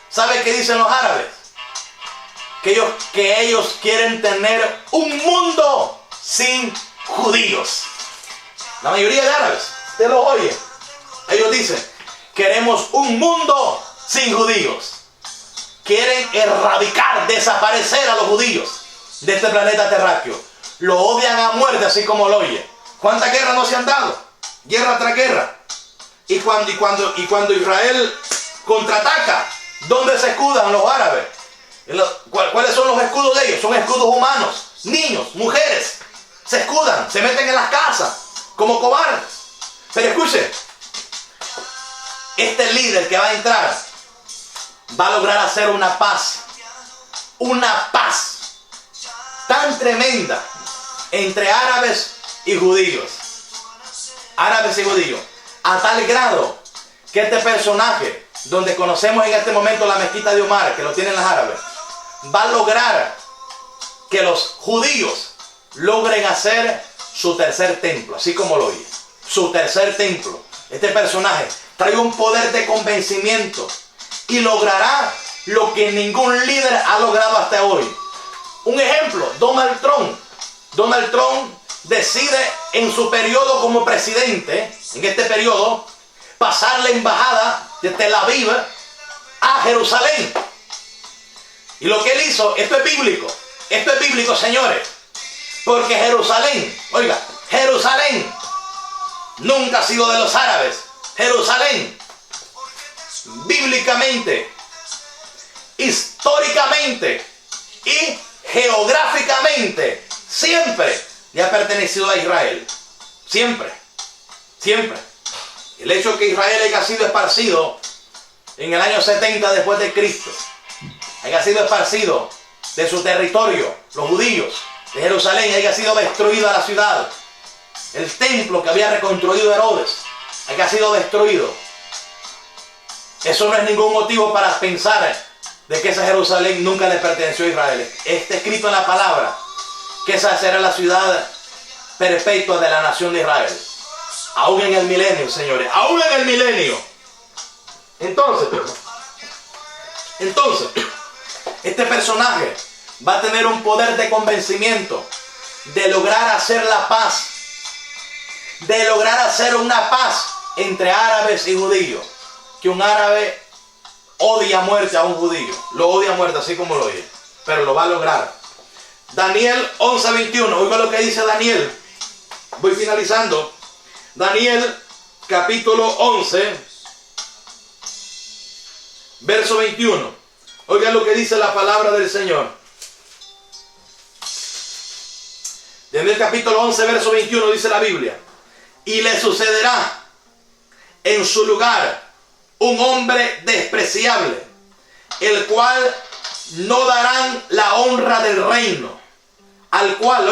¿Sabe qué dicen los árabes? Que ellos quieren tener un mundo sin judíos. La mayoría de árabes, usted los oye. Ellos dicen, queremos un mundo sin judíos. Quieren erradicar, desaparecer a los judíos de este planeta terráqueo. Lo odian a muerte, así como lo oye. ¿Cuántas guerras no se han dado? Guerra tras guerra. Y cuando Israel contraataca, ¿dónde se escudan los árabes? ¿Cuáles son los escudos de ellos? Son escudos humanos. Niños, mujeres, se escudan, se meten en las casas como cobardes. Pero escuche, este líder que va a entrar va a lograr hacer una paz tan tremenda entre árabes y judíos. Árabes y judíos. A tal grado que este personaje, donde conocemos en este momento la mezquita de Omar, que lo tienen los árabes, va a lograr que los judíos logren hacer su tercer templo, así como lo oye. Su tercer templo. Este personaje trae un poder de convencimiento y logrará lo que ningún líder ha logrado hasta hoy. Un ejemplo, Donald Trump. Donald Trump decide en su periodo como presidente, en este periodo, pasar la embajada de Tel Aviv a Jerusalén. Y lo que él hizo, esto es bíblico, señores, porque Jerusalén, oiga, Jerusalén nunca ha sido de los árabes. Jerusalén, bíblicamente, históricamente y geográficamente, siempre le ha pertenecido a Israel. Siempre. El hecho de que Israel haya sido esparcido en el año 70 después de Cristo haya sido esparcido de su territorio, los judíos de Jerusalén, haya sido destruida la ciudad. El templo que había reconstruido Herodes haya sido destruido. Eso no es ningún motivo para pensar de que esa Jerusalén nunca le perteneció a Israel. Está escrito en la palabra que esa será la ciudad perpetua de la nación de Israel. Aún en el milenio, señores, aún en el milenio. Entonces, este personaje va a tener un poder de convencimiento, de lograr hacer la paz, de lograr hacer una paz entre árabes y judíos. Que un árabe odia a muerte a un judío, lo odia a muerte así como lo oye, pero lo va a lograr. Daniel 11:21, oiga lo que dice Daniel. Voy finalizando. Daniel capítulo 11, verso 21. Oiga lo que dice la palabra del Señor. Daniel capítulo 11, verso 21 dice la Biblia: y le sucederá en su lugar un hombre despreciable, el cual no darán la honra del reino, al cual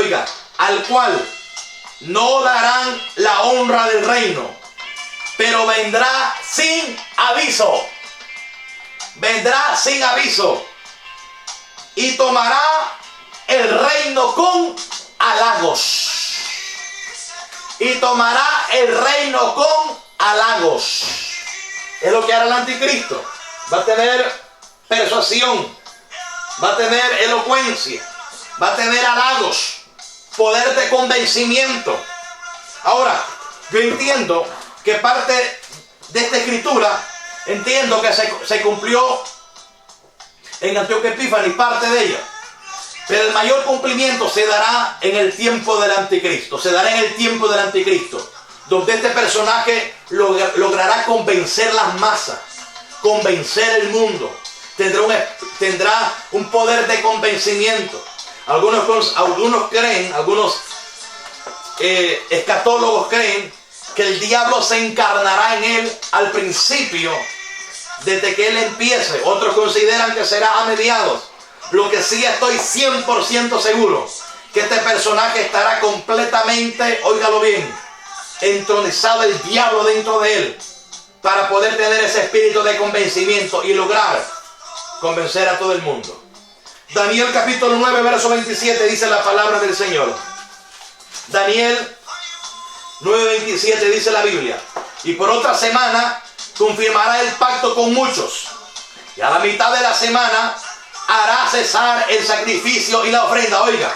no darán la honra del reino, pero vendrá sin aviso, y tomará el reino con halagos, Es lo que hará el anticristo. Va a tener persuasión, va a tener elocuencia, va a tener halagos, poder de convencimiento. Ahora, yo entiendo que parte de esta escritura, entiendo que se cumplió en Antioquía Epífanes, parte de ella. Pero el mayor cumplimiento se dará en el tiempo del anticristo. Donde este personaje logrará convencer las masas, convencer el mundo. Tendrá un poder de convencimiento. Algunos creen, escatólogos creen que el diablo se encarnará en él al principio, desde que él empiece. Otros consideran que será a mediados. Lo que sí estoy 100% seguro, que este personaje estará completamente, óigalo bien, entronizado el diablo dentro de él, para poder tener ese espíritu de convencimiento y lograr convencer a todo el mundo. Daniel capítulo 9, verso 27 dice la palabra del Señor. Daniel 9:27 dice la Biblia: y por otra semana confirmará el pacto con muchos, y a la mitad de la semana hará cesar el sacrificio y la ofrenda. Oiga,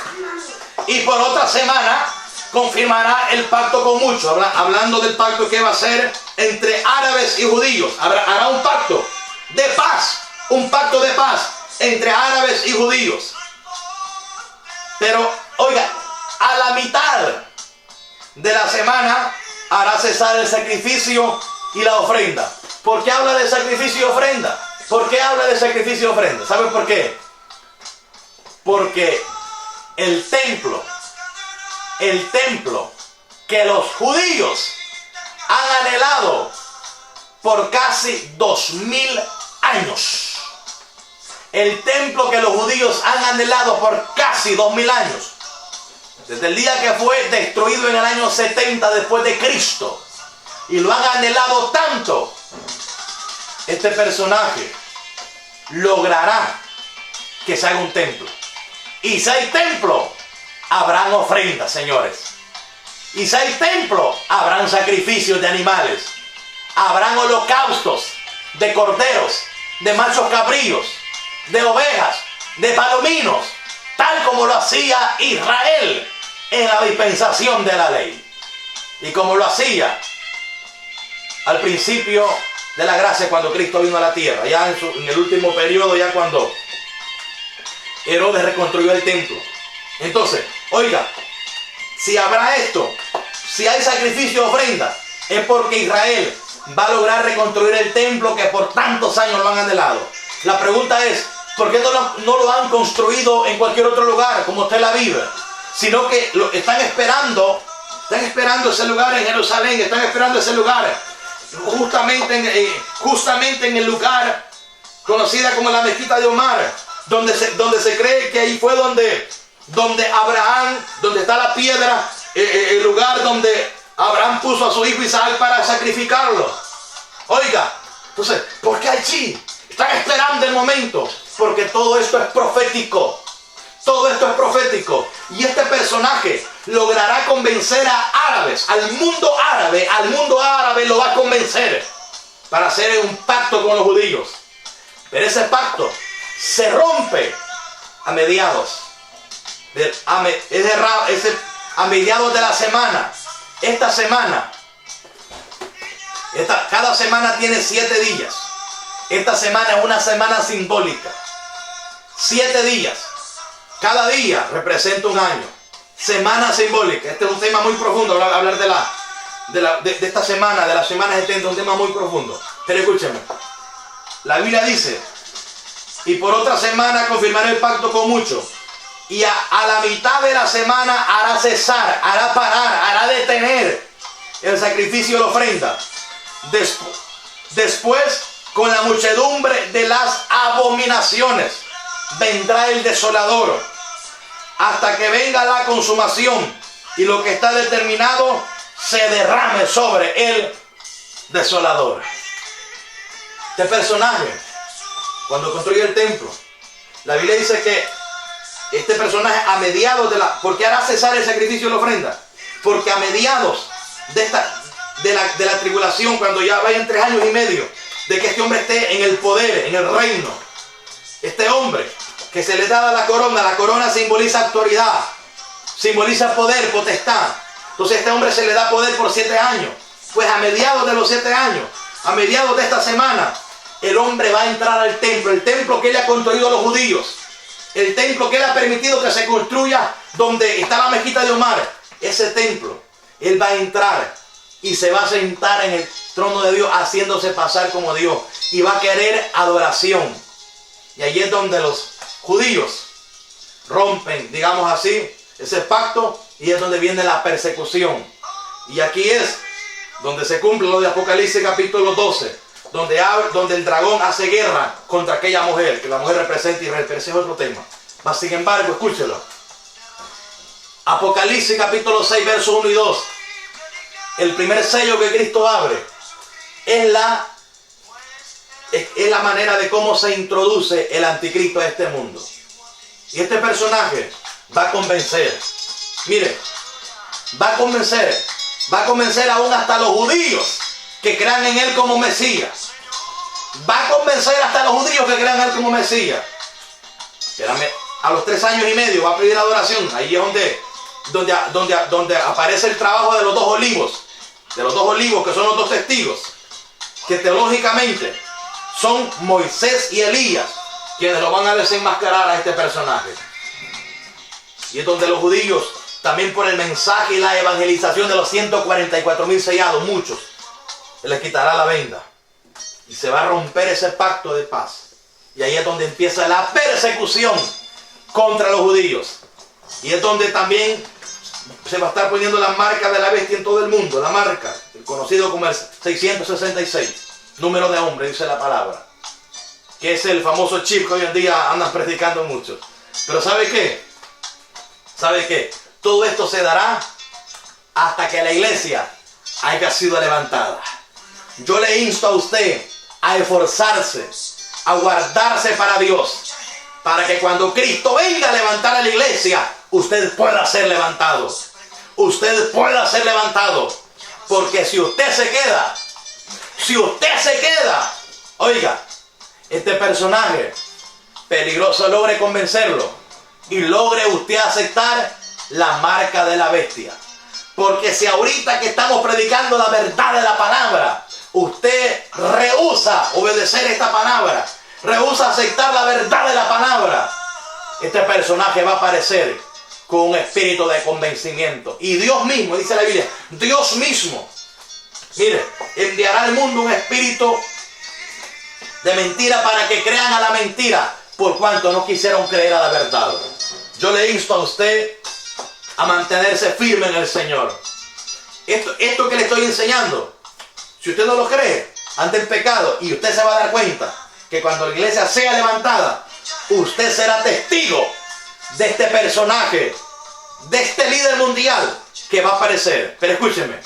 y por otra semana confirmará el pacto con muchos, hablando del pacto que va a ser entre árabes y judíos. Hará un pacto de paz entre árabes y judíos. Pero oiga, a la mitad de la semana hará cesar el sacrificio y la ofrenda. ¿Por qué habla de sacrificio y ofrenda? ¿Saben por qué? Porque el templo que los judíos han anhelado por casi 2000 años. El templo que los judíos han anhelado por casi 2000 años. Desde el día que fue destruido en el año 70 después de Cristo. Y lo han anhelado tanto. Este personaje logrará que se haga un templo. Y si hay templo, habrán ofrendas, señores. Y si hay templo, habrán sacrificios de animales. Habrán holocaustos de corderos, de machos cabríos, de ovejas, de palominos, tal como lo hacía Israel en la dispensación de la ley. Y como lo hacía al principio de la gracia, cuando Cristo vino a la tierra, ya en el último periodo, ya cuando Herodes reconstruyó el templo. Entonces, oiga, si habrá esto, si hay sacrificio de ofrenda, es porque Israel va a lograr reconstruir el templo que por tantos años lo han anhelado. La pregunta es, ¿por qué no lo han construido en cualquier otro lugar, como usted la vive? Sino que están esperando ese lugar en Jerusalén, están esperando ese lugar justamente en el lugar conocida como la mezquita de Omar, donde se cree que ahí fue donde Abraham, donde está la piedra, el lugar donde Abraham puso a su hijo Isaac para sacrificarlo. Oiga, entonces, ¿por qué allí? Están esperando el momento, porque todo esto es profético. Todo esto es profético. Y este personaje logrará convencer a árabes, al mundo árabe lo va a convencer para hacer un pacto con los judíos. Pero ese pacto se rompe a mediados de la semana. Cada semana tiene 7 días. Esta semana es una semana simbólica. 7 días. Cada día representa un año. Semana simbólica. Este es un tema muy profundo. Hablar de esta semana, de las semanas 70, un tema muy profundo. Pero escúchenme. La Biblia dice: y por otra semana confirmará el pacto con muchos. Y a la mitad de la semana hará cesar, hará parar, hará detener el sacrificio y la ofrenda. Después, con la muchedumbre de las abominaciones, vendrá el desolador, hasta que venga la consumación y lo que está determinado se derrame sobre el desolador. Este personaje, cuando construye el templo, la Biblia dice que este personaje a mediados ¿por qué hará cesar el sacrificio y la ofrenda? Porque a mediados de la tribulación, cuando ya vayan 3 años y medio de que este hombre esté en el poder, en el reino, este hombre que se le da la corona simboliza autoridad, simboliza poder, potestad. Entonces a este hombre se le da poder por 7 años. Pues a mediados de los 7 años, a mediados de esta semana, el hombre va a entrar al templo, el templo que él ha construido a los judíos, el templo que él ha permitido que se construya donde está la mezquita de Omar. Ese templo, él va a entrar y se va a sentar en el trono de Dios, haciéndose pasar como Dios, y va a querer adoración. Y allí es donde los judíos rompen, digamos así, ese pacto, y es donde viene la persecución. Y aquí es donde se cumple lo de Apocalipsis capítulo 12, donde el dragón hace guerra contra aquella mujer, que la mujer representa Israel. Pero ese es otro tema. Mas sin embargo, escúchelo. Apocalipsis capítulo 6, versos 1 y 2. El primer sello que Cristo abre es la manera de cómo se introduce el anticristo a este mundo. Y este personaje va a convencer. Mire, va a convencer aún hasta los judíos que crean en él como Mesías. Va a convencer hasta los judíos que crean en él como Mesías. A los 3 años y medio va a pedir adoración. Ahí es donde aparece el trabajo de los 2 olivos. De los 2 olivos, que son los 2 testigos, que teológicamente son Moisés y Elías, quienes lo van a desenmascarar a este personaje. Y es donde los judíos, también por el mensaje y la evangelización de los 144,000 sellados, muchos, se les quitará la venda y se va a romper ese pacto de paz. Y ahí es donde empieza la persecución contra los judíos. Y es donde también se va a estar poniendo la marca de la bestia en todo el mundo. La marca, el conocido como el 666, número de hombre, dice la palabra, que es el famoso chip que hoy en día andan predicando muchos. Pero ¿sabe qué? ¿Sabe qué? Todo esto se dará hasta que la iglesia haya sido levantada. Yo le insto a usted a esforzarse, a guardarse para Dios, para que cuando Cristo venga a levantar a la iglesia, usted pueda ser levantado. Usted pueda ser levantado. Porque si usted se queda, oiga, este personaje peligroso logre convencerlo y logre usted aceptar la marca de la bestia. Porque si ahorita que estamos predicando la verdad de la palabra, usted rehúsa obedecer esta palabra, rehúsa aceptar la verdad de la palabra, este personaje va a aparecer con un espíritu de convencimiento. Y Dios mismo, dice la Biblia, Dios mismo, mire, enviará al mundo un espíritu de mentira para que crean a la mentira, por cuanto no quisieron creer a la verdad. Yo le insto a usted a mantenerse firme en el Señor. Esto que le estoy enseñando, si usted no lo cree, ante el pecado, y usted se va a dar cuenta que cuando la iglesia sea levantada, usted será testigo de este personaje, de este líder mundial que va a aparecer. Pero escúcheme,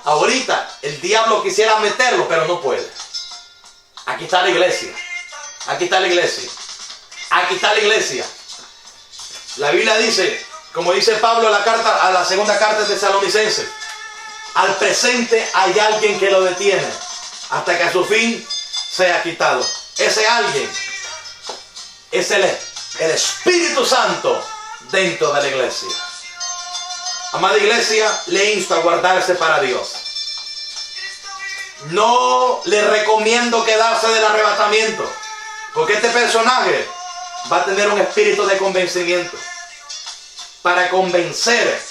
ahorita el diablo quisiera meterlo, pero no puede. Aquí está la iglesia. Aquí está la iglesia. Aquí está la iglesia. La Biblia dice, como dice Pablo en la segunda carta de Tesalonicenses, al presente hay alguien que lo detiene hasta que a su fin sea quitado. Ese alguien es el Espíritu Santo dentro de la iglesia. Amada iglesia, le insto a guardarse para Dios. No le recomiendo quedarse del arrebatamiento, porque este personaje va a tener un espíritu de convencimiento para convencer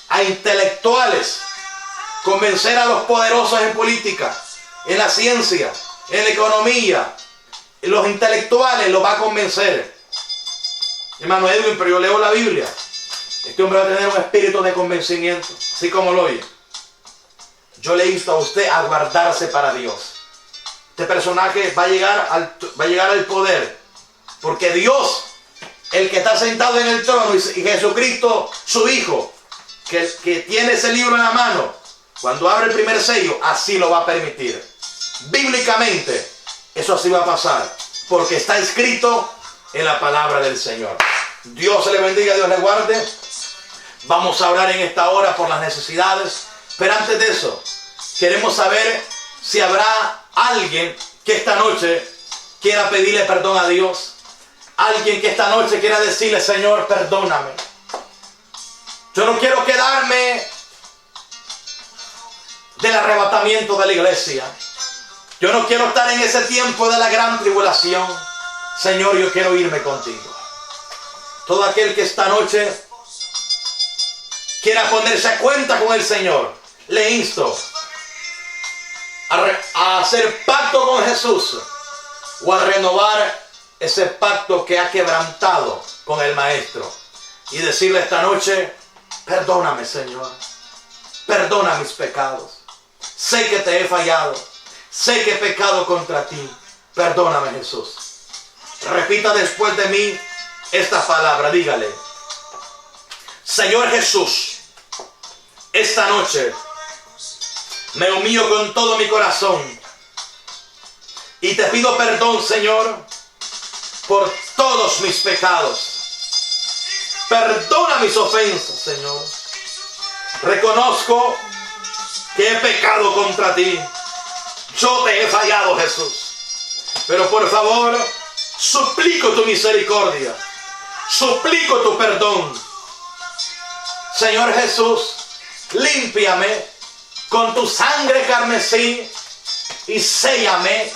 a intelectuales, convencer a los poderosos en política, en la ciencia, en la economía. Los intelectuales los va a convencer. Hermano Edwin, pero yo leo la Biblia. Este hombre va a tener un espíritu de convencimiento, así como lo oye. Yo le insto a usted a guardarse para Dios. Este personaje va a llegar al poder, porque Dios, el que está sentado en el trono, y Jesucristo, su Hijo, que tiene ese libro en la mano, cuando abre el primer sello, así lo va a permitir. Bíblicamente, eso así va a pasar, porque está escrito en la palabra del Señor. Dios le bendiga, Dios le guarde. Vamos a orar en esta hora por las necesidades, pero antes de eso, queremos saber si habrá alguien que esta noche quiera pedirle perdón a Dios. Alguien que esta noche quiera decirle, Señor, perdóname. Yo no quiero quedarme del arrebatamiento de la iglesia. Yo no quiero estar en ese tiempo de la gran tribulación. Señor, yo quiero irme contigo. Todo aquel que esta noche quiera ponerse a cuenta con el Señor, le insto a hacer pacto con Jesús o a renovar ese pacto que ha quebrantado con el Maestro y decirle esta noche, perdóname, Señor, perdona mis pecados, sé que te he fallado, sé que he pecado contra ti, perdóname, Jesús. Repita después de mí esta palabra, dígale, Señor Jesús, esta noche me humillo con todo mi corazón y te pido perdón, Señor, por todos mis pecados. Perdona mis ofensas, Señor. Reconozco que he pecado contra ti. Yo te he fallado, Jesús. Pero por favor, suplico tu misericordia. Suplico tu perdón. Señor Jesús, límpiame con tu sangre carmesí y séllame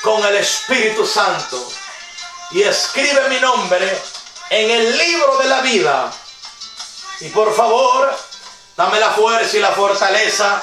con el Espíritu Santo. Y escribe mi nombre en el libro de la vida. Y por favor, dame la fuerza y la fortaleza